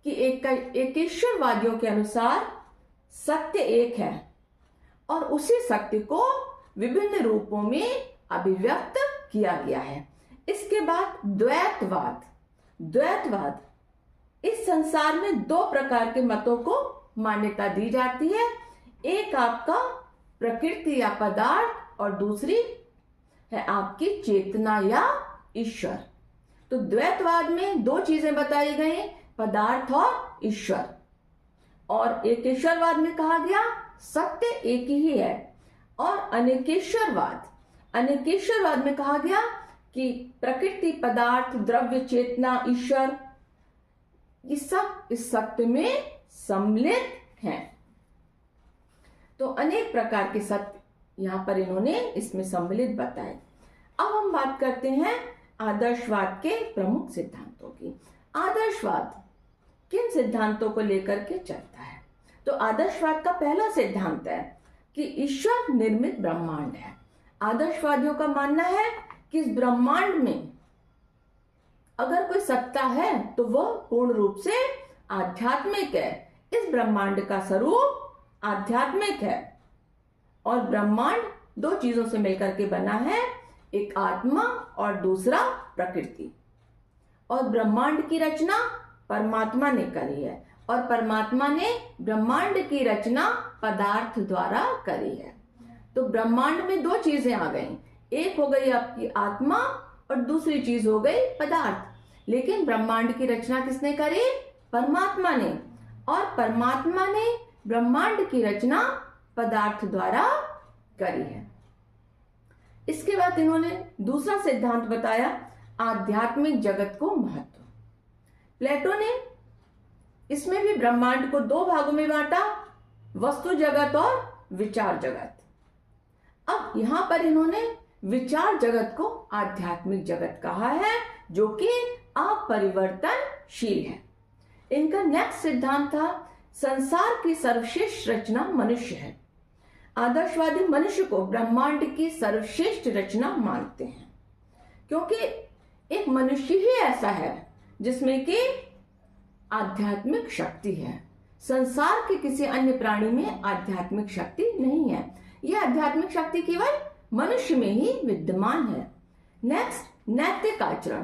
कि एकेश्वरवादियों के अनुसार सत्य एक है और उसी सत्य को विभिन्न रूपों में अभिव्यक्त किया गया है। इसके बाद द्वैतवाद। द्वैतवाद, इस संसार में दो प्रकार के मतों को मान्यता दी जाती है। एक आपका प्रकृति या पदार्थ और दूसरी है आपकी चेतना या ईश्वर। तो द्वैतवाद में दो चीजें बताई गई, पदार्थ और ईश्वर। और एकेश्वरवाद में कहा गया सत्य एक ही है। और अनेकेश्वरवाद में कहा गया कि प्रकृति, पदार्थ, द्रव्य, चेतना, ईश्वर, ये सब इस सत्य में सम्मिलित हैं। तो अनेक प्रकार के सत्य यहां पर इन्होंने इसमें सम्मिलित बताए। अब हम बात करते हैं आदर्शवाद के प्रमुख सिद्धांतों की। आदर्शवाद किन सिद्धांतों को लेकर के चलता है? तो आदर्शवाद का पहला सिद्धांत है कि ईश्वर निर्मित ब्रह्मांड है। आदर्शवादियों का मानना है कि इस ब्रह्मांड में अगर कोई सत्ता है तो वह पूर्ण रूप से आध्यात्मिक है। इस ब्रह्मांड का स्वरूप आध्यात्मिक है और ब्रह्मांड दो चीजों से मिलकर के बना है, एक आत्मा और दूसरा प्रकृति। और ब्रह्मांड की रचना परमात्मा ने करी है और परमात्मा ने ब्रह्मांड की रचना पदार्थ द्वारा करी है। तो ब्रह्मांड में दो चीजें आ गई, एक हो गई आपकी आत्मा और दूसरी चीज हो गई पदार्थ। लेकिन ब्रह्मांड की रचना किसने करी? परमात्मा ने। और परमात्मा ने ब्रह्मांड की रचना पदार्थ द्वारा करी है। इसके बाद इन्होंने दूसरा सिद्धांत बताया, आध्यात्मिक जगत को महत्व। प्लेटो ने इसमें भी ब्रह्मांड को दो भागों में बांटा, वस्तु जगत और विचार जगत। अब यहां पर इन्होंने विचार जगत को आध्यात्मिक जगत कहा है, जो कि अपरिवर्तनशील है। इनका नेक्स्ट सिद्धांत था, संसार की सर्वश्रेष्ठ रचना मनुष्य है। आदर्शवादी मनुष्य को ब्रह्मांड की सर्वश्रेष्ठ रचना मानते हैं, क्योंकि एक मनुष्य ही ऐसा है जिसमें कि आध्यात्मिक शक्ति है। संसार के किसी अन्य प्राणी में आध्यात्मिक शक्ति नहीं है। यह आध्यात्मिक शक्ति केवल मनुष्य में ही विद्यमान है। नेक्स्ट, नैतिक आचरण।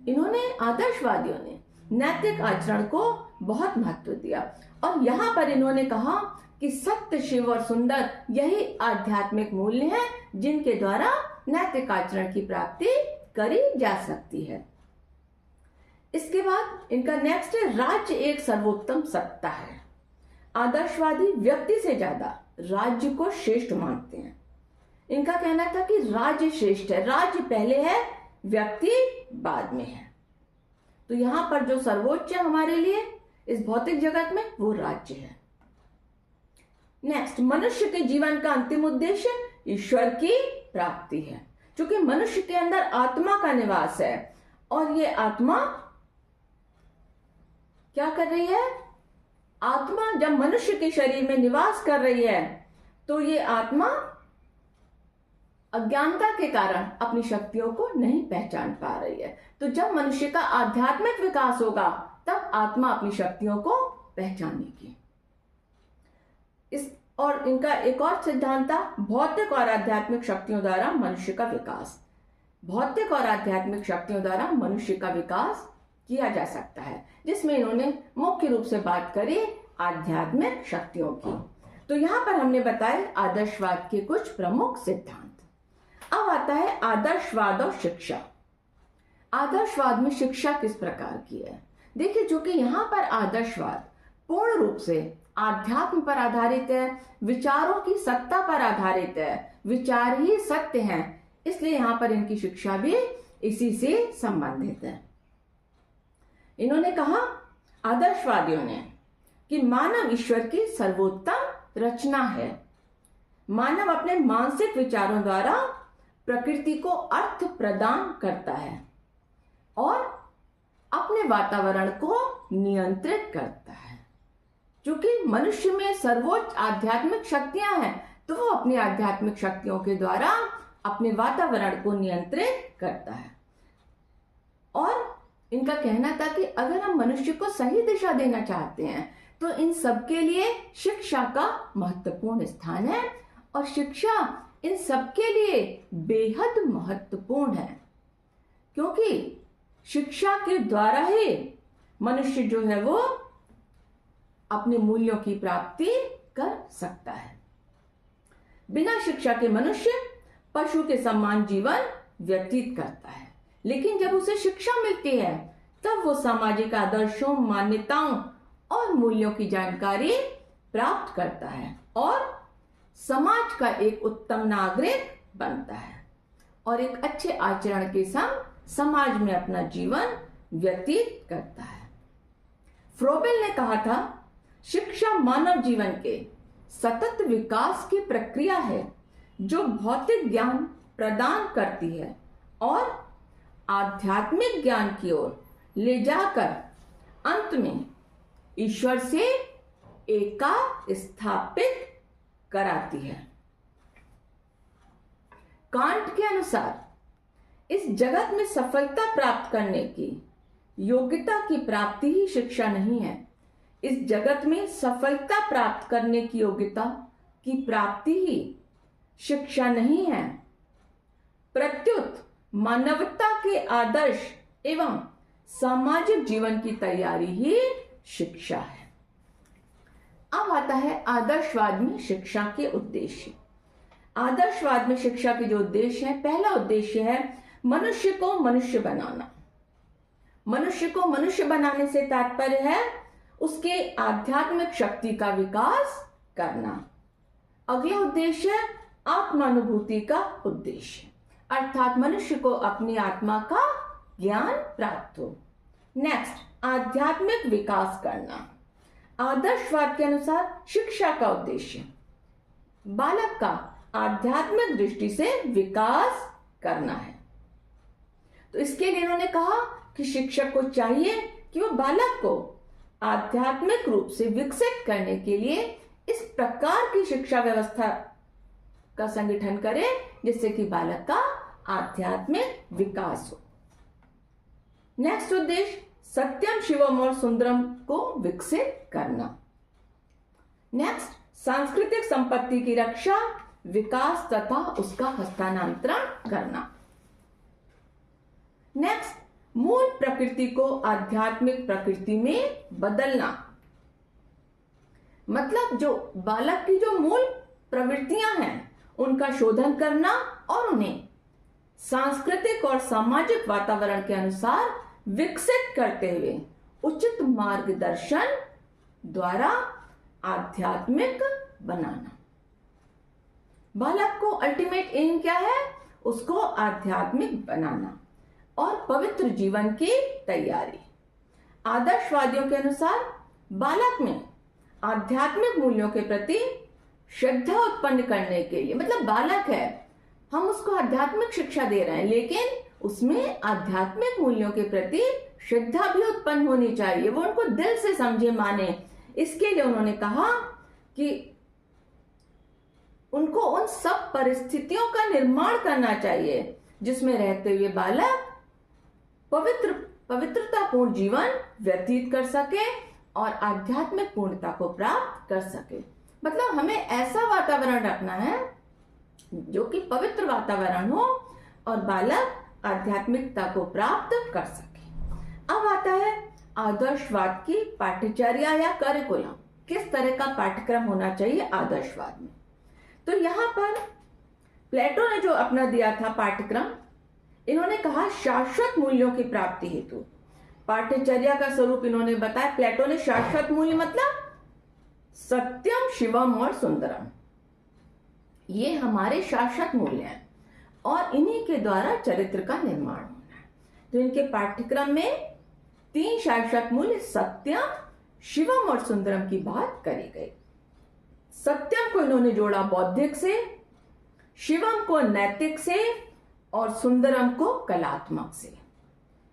इन्होंने, आदर्शवादियों ने नैतिक आचरण को बहुत महत्व दिया और यहां पर इन्होंने कहा कि सत्य, शिव और सुंदर यही आध्यात्मिक मूल्य हैं जिनके द्वारा नैतिक आचरण की प्राप्ति करी जा सकती है। इसके बाद इनका नेक्स्ट है, राज्य एक सर्वोत्तम सत्ता है। आदर्शवादी व्यक्ति से ज्यादा राज्य को श्रेष्ठ मानते हैं। इनका कहना था कि राज्य श्रेष्ठ है, राज्य पहले है, व्यक्ति बाद में है। तो यहां पर जो सर्वोच्च है हमारे लिए इस भौतिक जगत में, वो राज्य है। नेक्स्ट, मनुष्य के जीवन का अंतिम उद्देश्य ईश्वर की प्राप्ति है, क्योंकि मनुष्य के अंदर आत्मा का निवास है और ये आत्मा क्या कर रही है? आत्मा जब मनुष्य के शरीर में निवास कर रही है तो ये आत्मा अज्ञानता के कारण अपनी शक्तियों को नहीं पहचान पा रही है। तो जब मनुष्य का आध्यात्मिक विकास होगा तब आत्मा अपनी शक्तियों को पहचानेगी। और इनका एक और सिद्धांत था, भौतिक और आध्यात्मिक शक्तियों द्वारा मनुष्य का विकास। भौतिक और आध्यात्मिक शक्तियों द्वारा मनुष्य का विकास किया जा सकता है, जिसमें इन्होंने मुख्य रूप से बात करी आध्यात्मिक शक्तियों की। तो यहां पर हमने बताए आदर्शवाद के कुछ प्रमुख सिद्धांत। अब आता है आदर्शवाद और शिक्षा। आदर्शवाद में शिक्षा किस प्रकार की है? देखिए, जो कि यहां पर आदर्शवाद पूर्ण रूप से आध्यात्म पर आधारित है, विचारों की सत्ता पर आधारित है, विचार ही सत्य हैं, इसलिए यहां पर इनकी शिक्षा भी इसी से संबंधित है। इन्होंने कहा, आदर्शवादियों ने, कि मानव ईश्वर की सर्वोत्तम रचना है। मानव अपने मानसिक विचारों द्वारा प्रकृति को अर्थ प्रदान करता है और अपने वातावरण को नियंत्रित करता है। क्योंकि मनुष्य में सर्वोच्च आध्यात्मिक शक्तियां हैं तो वो अपनी आध्यात्मिक शक्तियों के द्वारा अपने वातावरण को नियंत्रित करता है। और इनका कहना था कि अगर हम मनुष्य को सही दिशा देना चाहते हैं तो इन सब के लिए शिक्षा का महत्वपूर्ण स्थान है। और शिक्षा इन सबके लिए बेहद महत्वपूर्ण है, क्योंकि शिक्षा के द्वारा ही मनुष्य जो है वो अपने मूल्यों की प्राप्ति कर सकता है। बिना शिक्षा के मनुष्य पशु के समान जीवन व्यतीत करता है, लेकिन जब उसे शिक्षा मिलती है तब वो सामाजिक आदर्शों, मान्यताओं और मूल्यों की जानकारी प्राप्त करता है और समाज का एक उत्तम नागरिक बनता है और एक अच्छे आचरण के संग समाज में अपना जीवन व्यतीत करता है। फ्रोबेल ने कहा था, शिक्षा मानव जीवन के सतत विकास की प्रक्रिया है जो भौतिक ज्ञान प्रदान करती है और आध्यात्मिक ज्ञान की ओर ले जाकर अंत में ईश्वर से एका स्थापित कराती है। कांट के अनुसार इस जगत में सफलता प्राप्त करने की योग्यता की प्राप्ति ही शिक्षा नहीं है। इस जगत में सफलता प्राप्त करने की योग्यता की प्राप्ति ही शिक्षा नहीं है, प्रत्युत मानवता के आदर्श एवं सामाजिक जीवन की तैयारी ही शिक्षा है। अब आता है आदर्शवाद में शिक्षा के उद्देश्य। आदर्शवाद में शिक्षा के जो उद्देश्य है, पहला उद्देश्य है मनुष्य को मनुष्य बनाना। मनुष्य को मनुष्य बनाने से तात्पर्य है उसके आध्यात्मिक शक्ति का विकास करना। अगला उद्देश्य है आत्मानुभूति का उद्देश्य, अर्थात मनुष्य को अपनी आत्मा का ज्ञान प्राप्त हो। नेक्स्ट, आध्यात्मिक विकास करना। आदर्शवाद के अनुसार शिक्षा का उद्देश्य बालक का आध्यात्मिक दृष्टि से विकास करना है। तो इसके लिए इन्होंने कहा कि शिक्षक को चाहिए कि वो बालक को आध्यात्मिक रूप से विकसित करने के लिए इस प्रकार की शिक्षा व्यवस्था का संगठन करे जिससे कि बालक का आध्यात्मिक विकास हो। नेक्स्ट उद्देश्य सत्यम, शिवम और सुंदरम को विकसित करना। नेक्स्ट, सांस्कृतिक संपत्ति की रक्षा, विकास तथा उसका हस्तांतरण करना। नेक्स्ट, मूल प्रकृति को आध्यात्मिक प्रकृति में बदलना, मतलब जो बालक की जो मूल प्रवृत्तियां हैं उनका शोधन करना और उन्हें सांस्कृतिक और सामाजिक वातावरण के अनुसार विकसित करते हुए उचित मार्गदर्शन द्वारा आध्यात्मिक बनाना। बालक को अल्टीमेट एम क्या है? उसको आध्यात्मिक बनाना और पवित्र जीवन की तैयारी। आदर्शवादियों के अनुसार बालक में आध्यात्मिक मूल्यों के प्रति श्रद्धा उत्पन्न करने के लिए, मतलब बालक है, हम उसको आध्यात्मिक शिक्षा दे रहे हैं, लेकिन उसमें आध्यात्मिक मूल्यों के प्रति श्रद्धा भी उत्पन्न होनी चाहिए, वो उनको दिल से समझे, माने। इसके लिए उन्होंने कहा कि उनको उन सब परिस्थितियों का निर्माण करना चाहिए जिसमें रहते हुए बालक पवित्रतापूर्ण जीवन व्यतीत कर सके और आध्यात्मिक पूर्णता को प्राप्त कर सके। मतलब हमें ऐसा वातावरण रखना है जो कि पवित्र वातावरण हो और बालक आध्यात्मिकता को प्राप्त कर सके। अब आता है आदर्शवाद की पाठ्यचर्या या करिकुलम। किस तरह का पाठ्यक्रम होना चाहिए आदर्शवाद में? तो यहाँ पर प्लेटो ने जो अपना दिया था पाठ्यक्रम, इन्होंने कहा शाश्वत मूल्यों की प्राप्ति हेतु पाठ्यचर्या का स्वरूप इन्होंने बताया। प्लेटो ने शाश्वत मूल्य मतलब सत्यम, शिवम और सुंदरम, ये हमारे शाश्वत मूल्य हैं और इन्हीं के द्वारा चरित्र का निर्माण होना है। तो इनके पाठ्यक्रम में 3 शाश्वत मूल्य सत्यम, शिवम और सुंदरम की बात करी गई। सत्यम को इन्होंने जोड़ा बौद्धिक से, शिवम को नैतिक से और सुंदरम को कलात्मक से।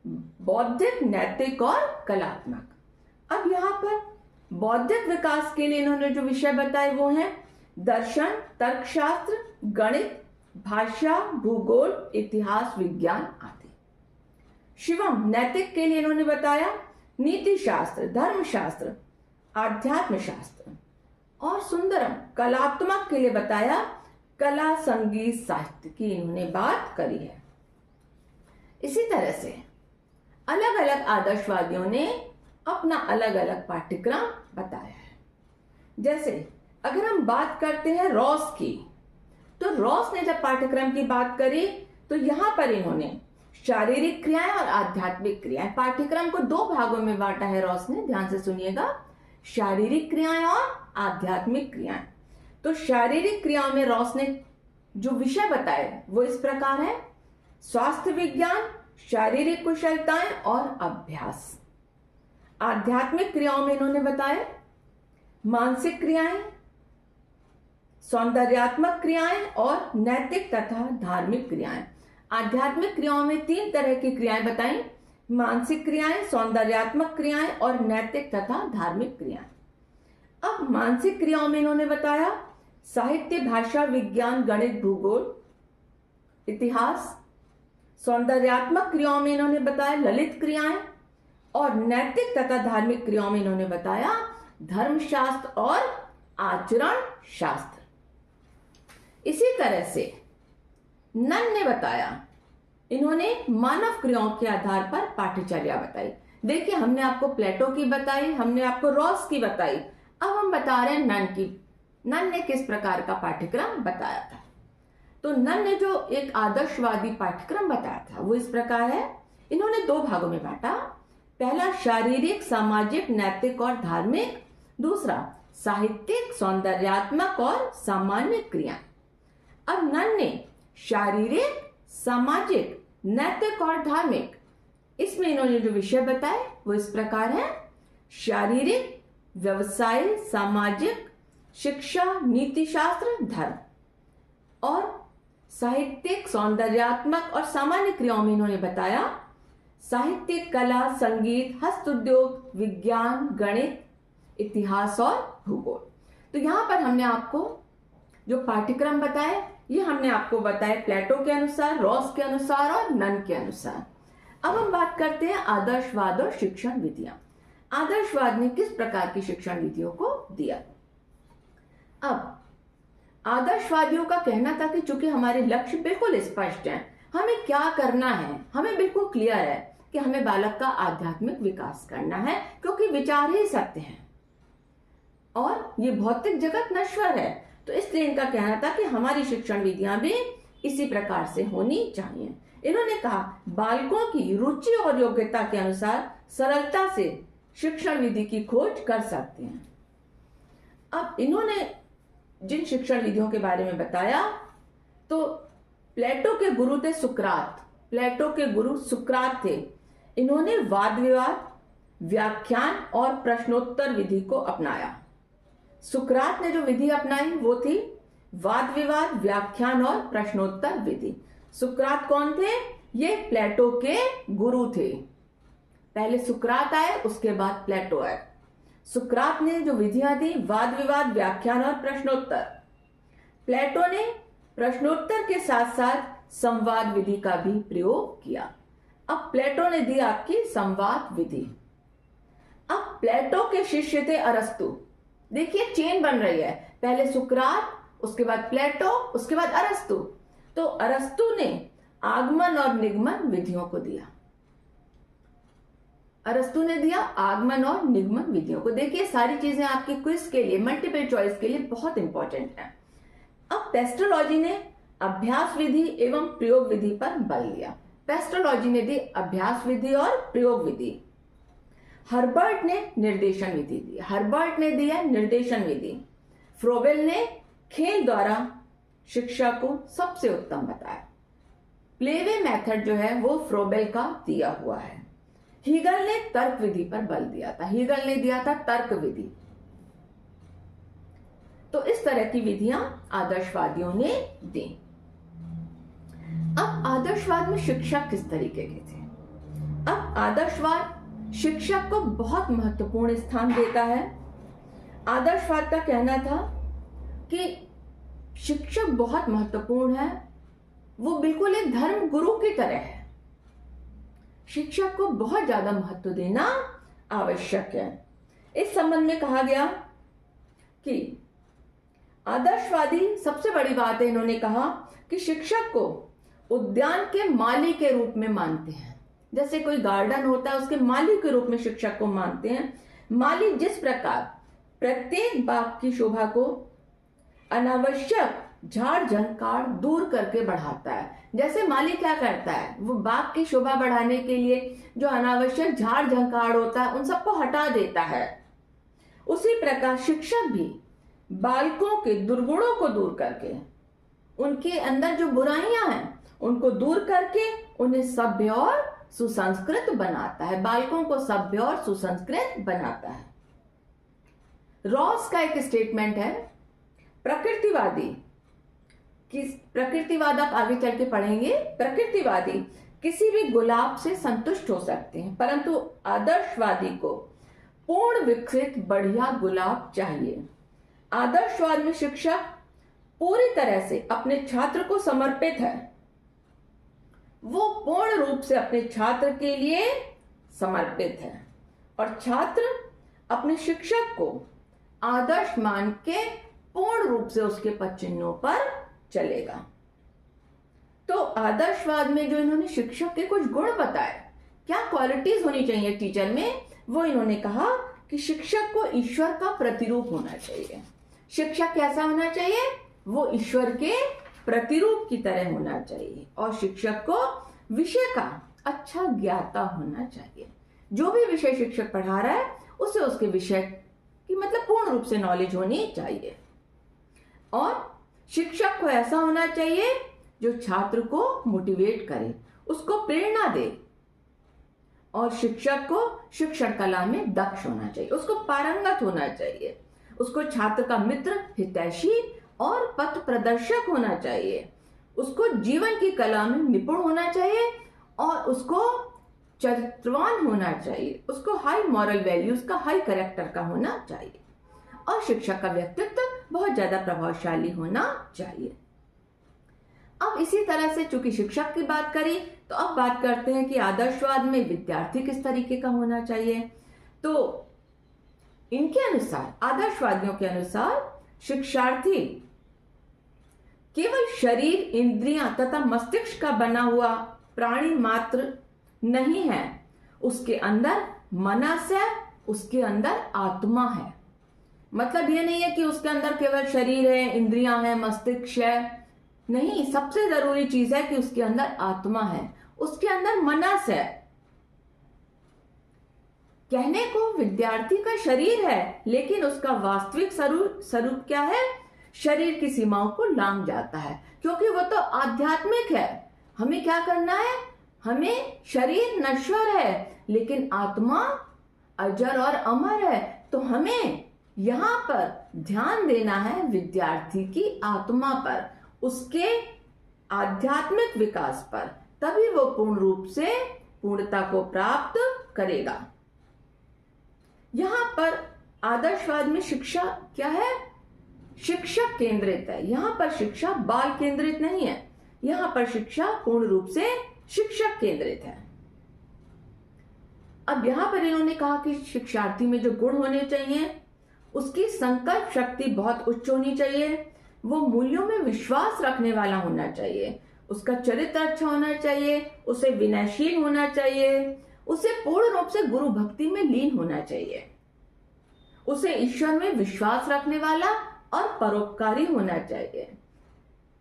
बौद्धिक, नैतिक और कलात्मक। अब यहाँ पर बौद्धिक विकास के लिए इन्होंने जो विषय बताए वो हैं दर्शन, तर्कशास्त्र, गणित, भाषा, भूगोल, इतिहास, विज्ञान आदि। शिवम नैतिक के लिए इन्होंने बताया नीति शास्त्र, धर्मशास्त्र, आध्यात्म शास्त्र। और सुंदरम कलात्मक के लिए बताया कला, संगीत, साहित्य की इन्होंने बात करी है। इसी तरह से अलग अलग आदर्शवादियों ने अपना अलग अलग पाठ्यक्रम बताया है। जैसे अगर हम बात करते हैं रॉस की, तो रॉस ने जब पाठ्यक्रम की बात करी तो यहां पर इन्होंने शारीरिक क्रियाएं और आध्यात्मिक क्रियाएं, पाठ्यक्रम को दो भागों में बांटा है रॉस ने, ध्यान से सुनिएगा, शारीरिक क्रियाएं और आध्यात्मिक क्रियाएं। तो शारीरिक क्रियाओं में रॉस ने जो विषय बताए वो इस प्रकार है: स्वास्थ्य विज्ञान, शारीरिक कुशलताएं और अभ्यास। आध्यात्मिक क्रियाओं में इन्होंने बताए मानसिक क्रियाएं, सौंदर्यात्मक क्रियाएं और नैतिक तथा धार्मिक क्रियाएं। आध्यात्मिक क्रियाओं में 3 तरह की क्रियाएं बताई: मानसिक क्रियाएं, सौंदर्यात्मक क्रियाएं और नैतिक तथा धार्मिक क्रियाएं। अब मानसिक क्रियाओं में इन्होंने बताया साहित्य, भाषा, विज्ञान, गणित, भूगोल, इतिहास। सौंदर्यात्मक क्रियाओं में इन्होंने बताया ललित क्रियाएं, और नैतिक तथा धार्मिक क्रियाओं में इन्होंने बताया धर्मशास्त्र और आचरण शास्त्र। इसी तरह से नन ने बताया, इन्होंने मानव क्रियाओं के आधार पर पाठ्यचर्या बताई। देखिए, हमने आपको प्लेटो की बताई, हमने आपको रॉस की बताई, अब हम बता रहे हैं नन की। नन ने किस प्रकार का पाठ्यक्रम बताया था? तो नन ने जो एक आदर्शवादी पाठ्यक्रम बताया था वो इस प्रकार है। इन्होंने 2 भागों में बांटा। पहला शारीरिक, सामाजिक, नैतिक और धार्मिक। दूसरा साहित्यिक, सौंदर्यात्मक और सामान्य क्रिया। अब नन ने शारीरिक, सामाजिक, नैतिक और धार्मिक, इसमें इन्होंने जो विषय बताए वो इस प्रकार है: शारीरिक, व्यवसाय, सामाजिक, शिक्षा, नीतिशास्त्र, धर्म। और साहित्यिक, सौंदर्यात्मक और सामान्य क्रियाओं में इन्होंने बताया साहित्यिक, कला, संगीत, हस्तउद्योग, विज्ञान, गणित, इतिहास और भूगोल। तो यहां पर हमने आपको जो पाठ्यक्रम बताए ये हमने आपको बताए प्लेटो के अनुसार, रॉस के अनुसार और नन के अनुसार। अब हम बात करते हैं आदर्शवाद और शिक्षण विधियां। आदर्शवाद ने किस प्रकार की शिक्षण विधियों को दिया? अब आदर्शवादियों का कहना था कि चूंकि हमारे लक्ष्य बिल्कुल स्पष्ट हैं, हमें क्या करना है, हमें बिल्कुल क्लियर है कि हमें बालक का आध्यात्मिक विकास करना है, क्योंकि विचार ही सत्य हैं और ये भौतिक जगत नश्वर है। तो इसलिए इनका कहना था कि हमारी शिक्षण विधियां भी इसी प्रकार से होनी चाहिए। इन्होंने कहा बालकों की रुचि और योग्यता के अनुसार सरलता से शिक्षण विधि की खोज कर सकते हैं। अब इन्होंने जिन शिक्षण विधियों के बारे में बताया, तो प्लेटो के गुरु थे सुकरात। प्लेटो के गुरु सुकरात थे। इन्होंने वाद विवाद, व्याख्यान और प्रश्नोत्तर विधि को अपनाया। सुकरात ने जो विधि अपनाई वो थी वाद विवाद, व्याख्यान और प्रश्नोत्तर विधि। सुकरात कौन थे? ये प्लेटो के गुरु थे। पहले सुकरात आए, उसके बाद प्लेटो आए। सुकरात ने जो विधियां दी वाद विवाद, व्याख्यान और प्रश्नोत्तर। प्लेटो ने प्रश्नोत्तर के साथ साथ संवाद विधि का भी प्रयोग किया। अब प्लेटो ने दी आपकी संवाद विधि। अब प्लेटो के शिष्य थे अरस्तु। देखिए चेन बन रही है, पहले सुकरात, उसके बाद प्लेटो, उसके बाद अरस्तु। तो अरस्तु ने आगमन और निगमन विधियों को दिया। अरस्तु ने दिया आगमन और निगमन विधियों को। देखिए सारी चीजें आपकी क्विज के लिए, मल्टीपल चॉइस के लिए बहुत इंपॉर्टेंट है। अब पेस्ट्रोलॉजी ने अभ्यास विधि एवं प्रयोग विधि पर बल दिया। पेस्ट्रोलॉजी ने दी अभ्यास विधि और प्रयोग विधि। हर्बर्ट ने निर्देशन विधि दी। हर्बर्ट ने दिया निर्देशन विधि। फ्रोबेल ने खेल द्वारा शिक्षा को सबसे उत्तम बताया। प्लेवे मेथड जो है वो फ्रोबेल का दिया हुआ है। हीगल ने तर्क विधि पर बल दिया था। हीगल ने दिया था तर्क विधि। तो इस तरह की विधियां आदर्शवादियों ने दी। अब आदर्शवाद में शिक्षक किस तरीके के थे? अब आदर्शवाद शिक्षक को बहुत महत्वपूर्ण स्थान देता है। आदर्शवाद का कहना था कि शिक्षक बहुत महत्वपूर्ण है, वो बिल्कुल एक धर्म गुरु की तरह है। शिक्षक को बहुत ज्यादा महत्व देना आवश्यक है। इस संबंध में कहा गया कि आदर्शवादी सबसे बड़ी बात है, इन्होंने कहा कि शिक्षक को उद्यान के माली के रूप में मानते हैं। जैसे कोई गार्डन होता है, उसके माली के रूप में शिक्षक को मानते हैं। माली जिस प्रकार प्रत्येक बाग की शोभा को अनावश्यक झाड़ झंकार दूर करके बढ़ाता है, जैसे माली क्या करता है, वो बाग की शोभा बढ़ाने के लिए जो अनावश्यक झाड़ झंकार होता है उन सबको हटा देता है, उसी प्रकार शिक्षक भी बालकों के दुर्गुणों को दूर करके, उनके अंदर जो बुराइयां हैं उनको दूर करके उन्हें सभ्य और सुसंस्कृत बनाता है, बालकों को सभ्य और सुसंस्कृत बनाता है। रॉस का एक स्टेटमेंट है, प्रकृतिवाद आप आगे चल के पढ़ेंगे। प्रकृतिवादी किसी भी गुलाब से संतुष्ट हो सकते हैं, परंतु आदर्शवादी को पूर्ण विकसित बढ़िया गुलाब चाहिए। आदर्शवाद में शिक्षक पूरी तरह से अपने छात्र को समर्पित है, वो पूर्ण रूप से अपने छात्र के लिए समर्पित है और छात्र अपने शिक्षक को आदर्श मान के पूर्ण रूप से उसके पद चिन्हों पर चलेगा। तो आदर्शवाद में जो इन्होंने शिक्षक के कुछ गुण बताए, क्या क्वालिटीज होनी चाहिए टीचर में, वो इन्होंने कहा कि शिक्षक को ईश्वर का प्रतिरूप होना चाहिए। शिक्षक कैसा होना चाहिए, वो ईश्वर के प्रतिरूप की तरह होना चाहिए और शिक्षक को विषय का अच्छा ज्ञाता होना चाहिए। जो भी विषय शिक्षक पढ़ा रहा है उसे उसके विषय की मतलब पूर्ण रूप से नॉलेज होनी चाहिए और शिक्षक को ऐसा होना चाहिए जो छात्र को मोटिवेट करे, उसको प्रेरणा दे और शिक्षक को शिक्षण कला में दक्ष होना चाहिए, उसको पारंगत होना चाहिए, उसको छात्र का मित्र, हितैषी और पथ प्रदर्शक होना चाहिए, उसको जीवन की कला में निपुण होना चाहिए और उसको चरित्रवान होना चाहिए, उसको हाई मॉरल वैल्यूज का, हाई कैरेक्टर का होना चाहिए और शिक्षक का व्यक्तित्व बहुत ज्यादा प्रभावशाली होना चाहिए। अब इसी तरह से चूंकि शिक्षक की बात करी तो अब बात करते हैं कि आदर्शवाद में विद्यार्थी किस तरीके का होना चाहिए। तो इनके अनुसार, आदर्शवादियों के अनुसार, शिक्षार्थी केवल शरीर, इंद्रियां तथा मस्तिष्क का बना हुआ प्राणी मात्र नहीं है, उसके अंदर मनस है, उसके अंदर आत्मा है। मतलब ये नहीं है कि उसके अंदर केवल शरीर है, इंद्रियां हैं, मस्तिष्क है, नहीं, सबसे जरूरी चीज है कि उसके अंदर आत्मा है, उसके अंदर मनस है। कहने को विद्यार्थी का शरीर है, लेकिन उसका वास्तविक स्वरूप क्या है, शरीर की सीमाओं को लांघ जाता है, क्योंकि वो तो आध्यात्मिक है। हमें क्या करना है, हमें शरीर नश्वर है लेकिन आत्मा अजर और अमर है, तो हमें यहाँ पर ध्यान देना है विद्यार्थी की आत्मा पर, उसके आध्यात्मिक विकास पर, तभी वो पूर्ण रूप से पूर्णता को प्राप्त करेगा। यहाँ पर आदर्शवाद में शिक्षा क्या है, शिक्षक केंद्रित है। यहाँ पर शिक्षा बाल केंद्रित नहीं है, यहाँ पर शिक्षा पूर्ण रूप से शिक्षक केंद्रित है। अब यहाँ पर इन्होंने कहा कि शिक्षार्थी में जो गुण होने चाहिए, उसकी संकल्प शक्ति बहुत उच्च होनी चाहिए, वो मूल्यों में विश्वास रखने वाला होना चाहिए, उसका चरित्र अच्छा होना चाहिए, उसे विनयशील होना चाहिए, उसे पूर्ण रूप से गुरु भक्ति में लीन होना चाहिए, उसे ईश्वर में विश्वास रखने वाला और परोपकारी होना चाहिए।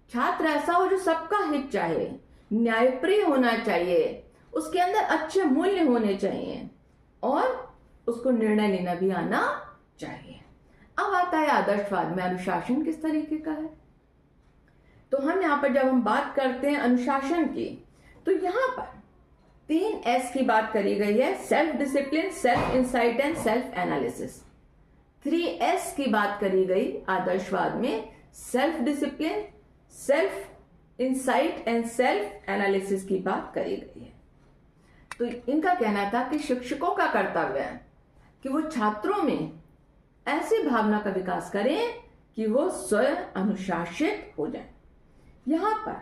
छात्र ऐसा हो जो सबका हित चाहे, न्यायप्रिय होना चाहिए, उसके अंदर अच्छे मूल्य होने चाहिए और उसको निर्णय लेना भी आना चाहिए। अब आता है आदर्शवाद में अनुशासन किस तरीके का है। तो हम यहाँ पर जब हम बात करते हैं अनुशासन की, तो यहाँ पर 3 S की बात करी गई है, self discipline, self insight and self analysis. 3S की बात करी गई आदर्शवाद में, self discipline, self insight and self analysis की बात करी गई है। तो इनका कहना था कि शिक्षकों का कर्तव्य है कि वो छात्रों में ऐसी भावना का विकास करें कि वो स्वयं अनुशासित हो जाए। यहां पर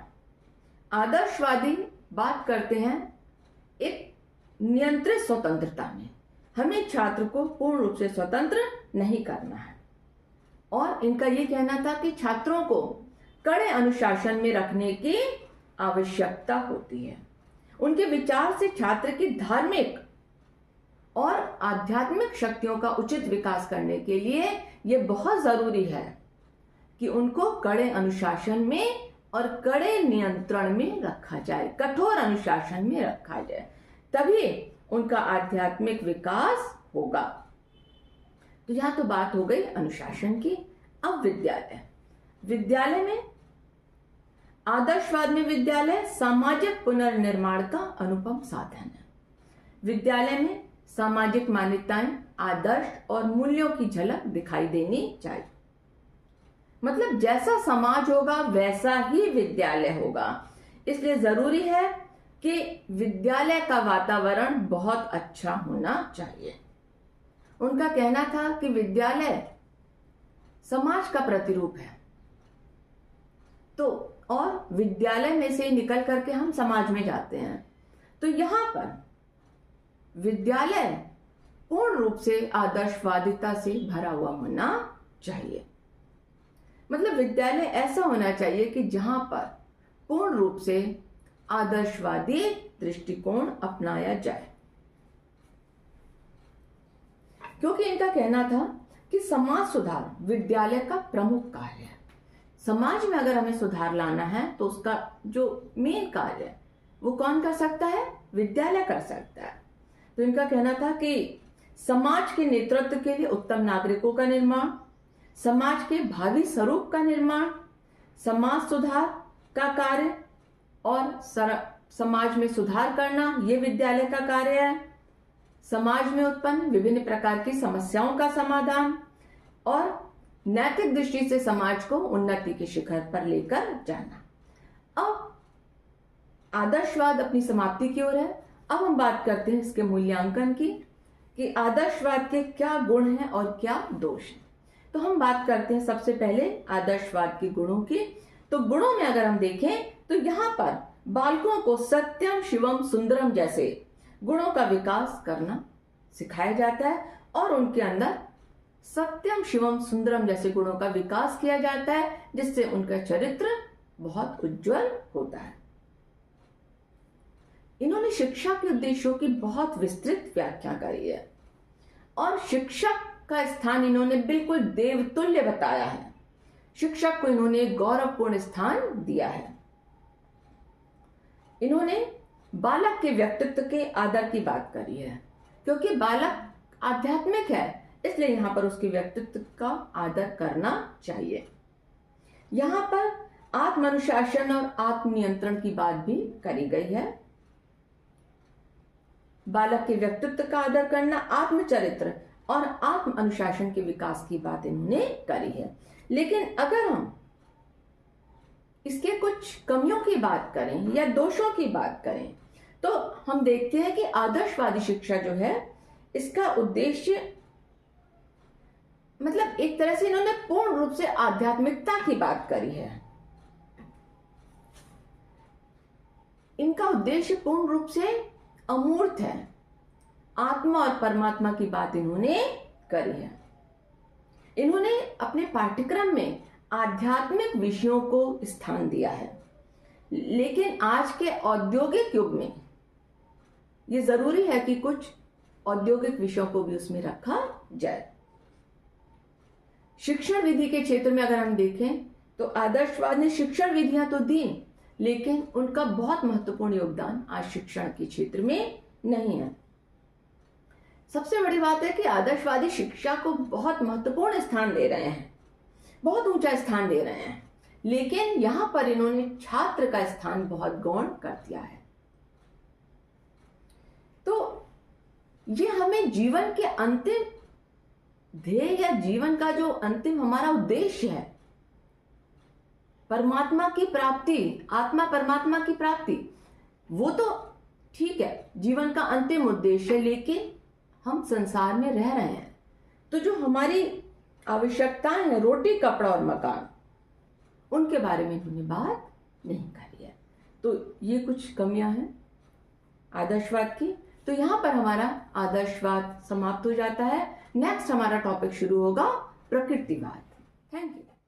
आदर्शवादी बात करते हैं एक नियंत्रित स्वतंत्रता में, हमें छात्र को पूर्ण रूप से स्वतंत्र नहीं करना है। और इनका ये कहना था कि छात्रों को कड़े अनुशासन में रखने की आवश्यकता होती है। उनके विचार से छात्र की धार्मिक और आध्यात्मिक शक्तियों का उचित विकास करने के लिए यह बहुत जरूरी है कि उनको कड़े अनुशासन में और कड़े नियंत्रण में रखा जाए, कठोर अनुशासन में रखा जाए, तभी उनका आध्यात्मिक विकास होगा। तो यहां तो बात हो गई अनुशासन की। अब विद्यालय में आदर्शवाद में विद्यालय सामाजिक पुनर्निर्माण का अनुपम साधन है। विद्यालय में सामाजिक मान्यताएं, आदर्श और मूल्यों की झलक दिखाई देनी चाहिए। मतलब जैसा समाज होगा वैसा ही विद्यालय होगा। इसलिए जरूरी है कि विद्यालय का वातावरण बहुत अच्छा होना चाहिए। उनका कहना था कि विद्यालय समाज का प्रतिरूप है, तो और विद्यालय में से निकल करके हम समाज में जाते हैं। तो यहां पर विद्यालय पूर्ण रूप से आदर्शवादिता से भरा हुआ होना चाहिए। मतलब विद्यालय ऐसा होना चाहिए कि जहां पर पूर्ण रूप से आदर्शवादी दृष्टिकोण अपनाया जाए। क्योंकि इनका कहना था कि समाज सुधार विद्यालय का प्रमुख कार्य है। समाज में अगर हमें सुधार लाना है तो उसका जो मेन कार्य है वो कौन कर सकता है? विद्यालय कर सकता है। तो इनका कहना था कि समाज के नेतृत्व के लिए उत्तम नागरिकों का निर्माण, समाज के भावी स्वरूप का निर्माण, समाज सुधार का कार्य और समाज में सुधार करना ये विद्यालय का कार्य है। समाज में उत्पन्न विभिन्न प्रकार की समस्याओं का समाधान और नैतिक दृष्टि से समाज को उन्नति के शिखर पर लेकर जाना। अब आदर्शवाद अपनी समाप्ति की ओर है। अब हम बात करते हैं इसके मूल्यांकन की कि आदर्शवाद के क्या गुण हैं और क्या दोष हैं। तो हम बात करते हैं सबसे पहले आदर्शवाद के गुणों की। तो गुणों में अगर हम देखें तो यहाँ पर बालकों को सत्यम शिवम सुंदरम जैसे गुणों का विकास करना सिखाया जाता है और उनके अंदर सत्यम शिवम सुंदरम जैसे गुणों का विकास किया जाता है, जिससे उनका चरित्र बहुत उज्जवल होता है। इन्होंने शिक्षा के उद्देश्यों की बहुत विस्तृत व्याख्या करी है और शिक्षक का स्थान इन्होंने बिल्कुल देवतुल्य बताया है। शिक्षक को इन्होंने गौरवपूर्ण स्थान दिया है। इन्होंने बालक के व्यक्तित्व के आदर की बात करी है, क्योंकि बालक आध्यात्मिक है, इसलिए यहां पर उसके व्यक्तित्व का आदर करना चाहिए। यहां पर आत्म अनुशासन और आत्मनियंत्रण की बात भी करी गई है। बालक के व्यक्तित्व का आदर करना, आत्मचरित्र और आत्म अनुशासन के विकास की बात इन्होंने करी है। लेकिन अगर हम इसके कुछ कमियों की बात करें या दोषों की बात करें तो हम देखते हैं कि आदर्शवादी शिक्षा जो है इसका उद्देश्य मतलब एक तरह से इन्होंने पूर्ण रूप से आध्यात्मिकता की बात करी है। इनका उद्देश्य पूर्ण रूप से अमूर्त है। आत्मा और परमात्मा की बात इन्होंने करी है। इन्होंने अपने पाठ्यक्रम में आध्यात्मिक विषयों को स्थान दिया है, लेकिन आज के औद्योगिक युग में ये जरूरी है कि कुछ औद्योगिक विषयों को भी उसमें रखा जाए। शिक्षण विधि के क्षेत्र में अगर हम देखें तो आदर्शवाद ने शिक्षण विधियां तो दी, लेकिन उनका बहुत महत्वपूर्ण योगदान आज शिक्षण के क्षेत्र में नहीं है। सबसे बड़ी बात है कि आदर्शवादी शिक्षा को बहुत महत्वपूर्ण स्थान दे रहे हैं, बहुत ऊंचा स्थान दे रहे हैं, लेकिन यहां पर इन्होंने छात्र का स्थान बहुत गौण कर दिया है। तो ये हमें जीवन के अंतिम ध्येय या जीवन का जो अंतिम हमारा उद्देश्य है, परमात्मा की प्राप्ति, आत्मा परमात्मा की प्राप्ति, वो तो ठीक है, जीवन का अंतिम उद्देश्य है, लेकिन हम संसार में रह रहे हैं तो जो हमारी आवश्यकताएं हैं, रोटी कपड़ा और मकान, उनके बारे में इन्होंने बात नहीं करी है। तो ये कुछ कमियां हैं आदर्शवाद की। तो यहां पर हमारा आदर्शवाद समाप्त हो जाता है। नेक्स्ट हमारा टॉपिक शुरू होगा प्रकृतिवाद। Thank you.